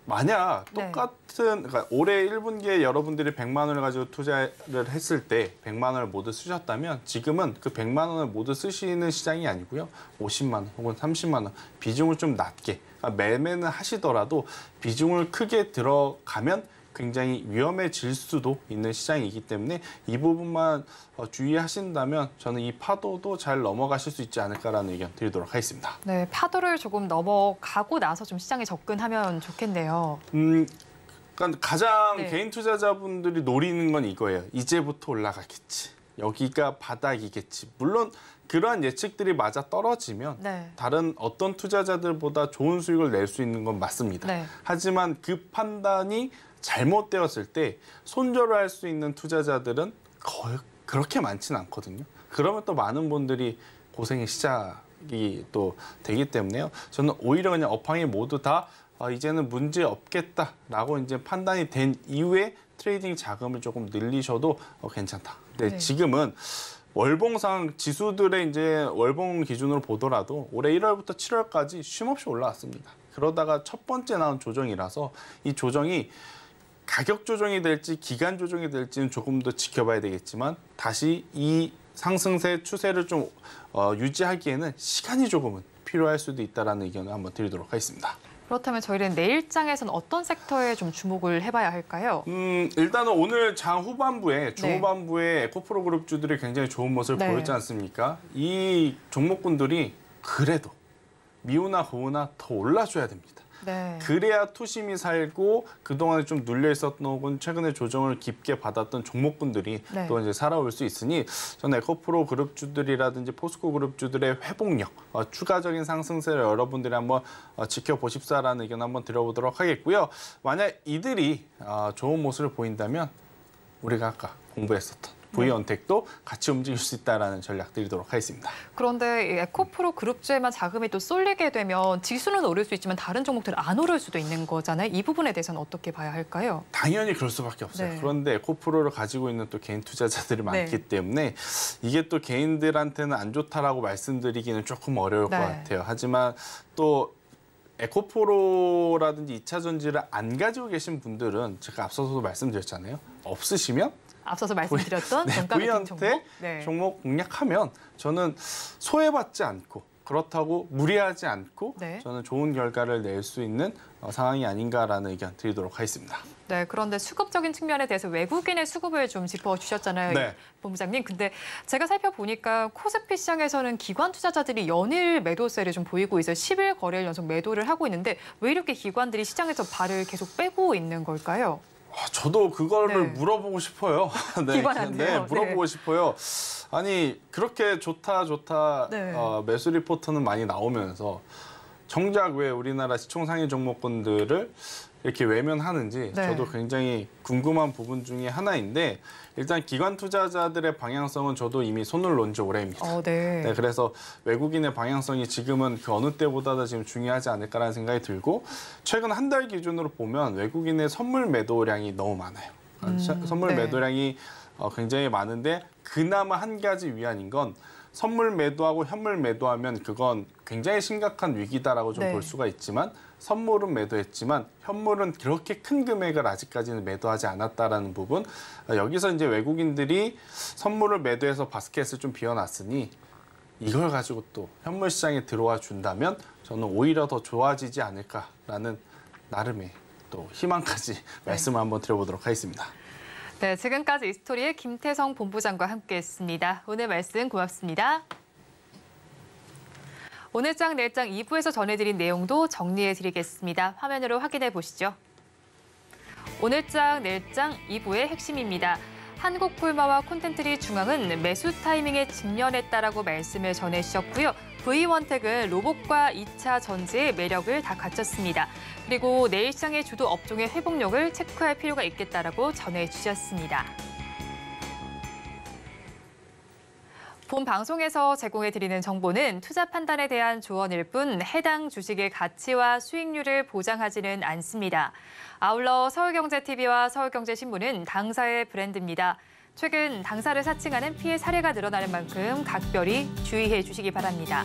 만약 똑같은 그러니까 올해 1분기에 여러분들이 100만 원을 가지고 투자를 했을 때 100만 원을 모두 쓰셨다면 지금은 그 100만 원을 모두 쓰시는 시장이 아니고요. 50만 원 혹은 30만 원 비중을 좀 낮게 그러니까 매매는 하시더라도 비중을 크게 들어가면 굉장히 위험해질 수도 있는 시장이기 때문에 이 부분만 주의하신다면 저는 이 파도도 잘 넘어가실 수 있지 않을까라는 의견 드리도록 하겠습니다. 네, 파도를 조금 넘어가고 나서 좀 시장에 접근하면 좋겠네요. 그러니까 가장 네. 개인 투자자분들이 노리는 건 이거예요. 이제부터 올라가겠지. 여기가 바닥이겠지. 물론 그러한 예측들이 맞아 떨어지면 네. 다른 어떤 투자자들보다 좋은 수익을 낼 수 있는 건 맞습니다. 네. 하지만 그 판단이 잘못되었을 때 손절을 할 수 있는 투자자들은 거의 그렇게 많지는 않거든요. 그러면 또 많은 분들이 고생의 시작이 또 되기 때문에요. 저는 오히려 그냥 업황이 모두 다 이제는 문제 없겠다라고 이제 판단이 된 이후에 트레이딩 자금을 조금 늘리셔도 괜찮다. 근데 네. 지금은 월봉상 지수들의 이제 월봉 기준으로 보더라도 올해 1월부터 7월까지 쉼없이 올라왔습니다. 그러다가 첫 번째 나온 조정이라서 이 조정이 가격 조정이 될지 기간 조정이 될지는 조금 더 지켜봐야 되겠지만 다시 이 상승세 추세를 좀 유지하기에는 시간이 조금은 필요할 수도 있다라는 의견을 한번 드리도록 하겠습니다. 그렇다면 저희는 내일장에서는 어떤 섹터에 좀 주목을 해봐야 할까요? 일단은 오늘 장 후반부에 중후반부에 에코프로 그룹주들이 굉장히 좋은 모습을 네. 보였지 않습니까? 이 종목군들이 그래도 미우나 고우나 더 올라줘야 됩니다. 네. 그래야 투심이 살고 그동안에 좀 눌려 있었던 혹은 최근에 조정을 깊게 받았던 종목군들이 네. 또 이제 살아올 수 있으니 저는 에코프로 그룹주들이라든지 포스코 그룹주들의 회복력, 추가적인 상승세를 여러분들이 한번 지켜보십사라는 의견 한번 드려보도록 하겠고요. 만약 이들이 좋은 모습을 보인다면 우리가 아까 공부했었던 V언택도 같이 움직일 수 있다라는 전략 드리도록 하겠습니다. 그런데 이 에코프로 그룹주에만 자금이 또 쏠리게 되면 지수는 오를 수 있지만 다른 종목들은 안 오를 수도 있는 거잖아요. 이 부분에 대해서는 어떻게 봐야 할까요? 당연히 그럴 수밖에 없어요. 네. 그런데 에코프로를 가지고 있는 또 개인 투자자들이 많기 때문에 이게 또 개인들한테는 안 좋다라고 말씀드리기는 조금 어려울 것 같아요. 하지만 또 에코프로라든지 2차 전지를 안 가지고 계신 분들은 제가 앞서서도 말씀드렸잖아요. 없으시면 앞서서 말씀드렸던 V언택 종목 공략하면 저는 소외받지 않고 그렇다고 무리하지 않고 저는 좋은 결과를 낼 수 있는 상황이 아닌가라는 의견 드리도록 하겠습니다. 네, 그런데 수급적인 측면에 대해서 외국인의 수급을 좀 짚어주셨잖아요, 네. 본부장님. 근데 제가 살펴보니까 코스피 시장에서는 기관 투자자들이 연일 매도세를 좀 보이고 있어요. 10일 거래일 연속 매도를 하고 있는데 왜 이렇게 기관들이 시장에서 발을 계속 빼고 있는 걸까요? 저도 그거를 물어보고 싶어요. 기관한테요? 물어보고 싶어요. 아니 그렇게 좋다 네. 매수 리포트는 많이 나오면서 정작 왜 우리나라 시총상위 종목군들을 이렇게 외면하는지 네. 저도 굉장히 궁금한 부분 중에 하나인데 일단 기관 투자자들의 방향성은 저도 이미 손을 놓은 지 오래입니다. 네. 네, 그래서 외국인의 방향성이 지금은 그 어느 때보다도 지금 중요하지 않을까라는 생각이 들고 최근 한 달 기준으로 보면 외국인의 선물 매도량이 너무 많아요. 선물 네. 매도량이 굉장히 많은데 그나마 한 가지 위안인 건 선물 매도하고 현물 매도하면 그건 굉장히 심각한 위기다라고 좀 네. 볼 수가 있지만 선물은 매도했지만 현물은 그렇게 큰 금액을 아직까지는 매도하지 않았다라는 부분. 여기서 이제 외국인들이 선물을 매도해서 바스켓을 좀 비워놨으니 이걸 가지고 또 현물 시장에 들어와 준다면 저는 오히려 더 좋아지지 않을까라는 나름의 또 희망까지 말씀을 한번 드려보도록 하겠습니다. 네, 지금까지 이스토리의 김태성 본부장과 함께했습니다. 오늘 말씀 고맙습니다. 오늘장 내일장 2부에서 전해드린 내용도 정리해드리겠습니다. 화면으로 확인해 보시죠. 오늘장 내일장 2부의 핵심입니다. 한국콜마와 콘텐트리 중앙은 매수 타이밍에 직면했다라고 말씀을 전해주셨고요. V원택은 로봇과 2차 전지의 매력을 다 갖췄습니다. 그리고 내일 시장의 주도 업종의 회복력을 체크할 필요가 있겠다라고 전해주셨습니다. 본 방송에서 제공해드리는 정보는 투자 판단에 대한 조언일 뿐 해당 주식의 가치와 수익률을 보장하지는 않습니다. 아울러 서울경제TV와 서울경제신문은 당사의 브랜드입니다. 최근 당사를 사칭하는 피해 사례가 늘어나는 만큼 각별히 주의해 주시기 바랍니다.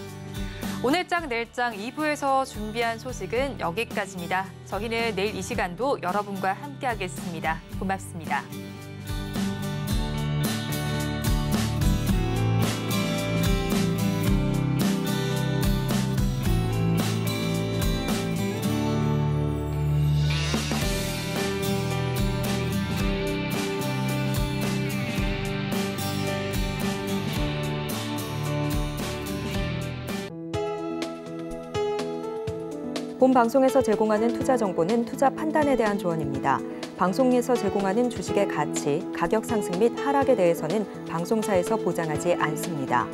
오늘장 내일장 2부에서 준비한 소식은 여기까지입니다. 저희는 내일 이 시간도 여러분과 함께하겠습니다. 고맙습니다. 본 방송에서 제공하는 투자 정보는 투자 판단에 대한 조언입니다. 방송에서 제공하는 주식의 가치, 가격 상승 및 하락에 대해서는 방송사에서 보장하지 않습니다.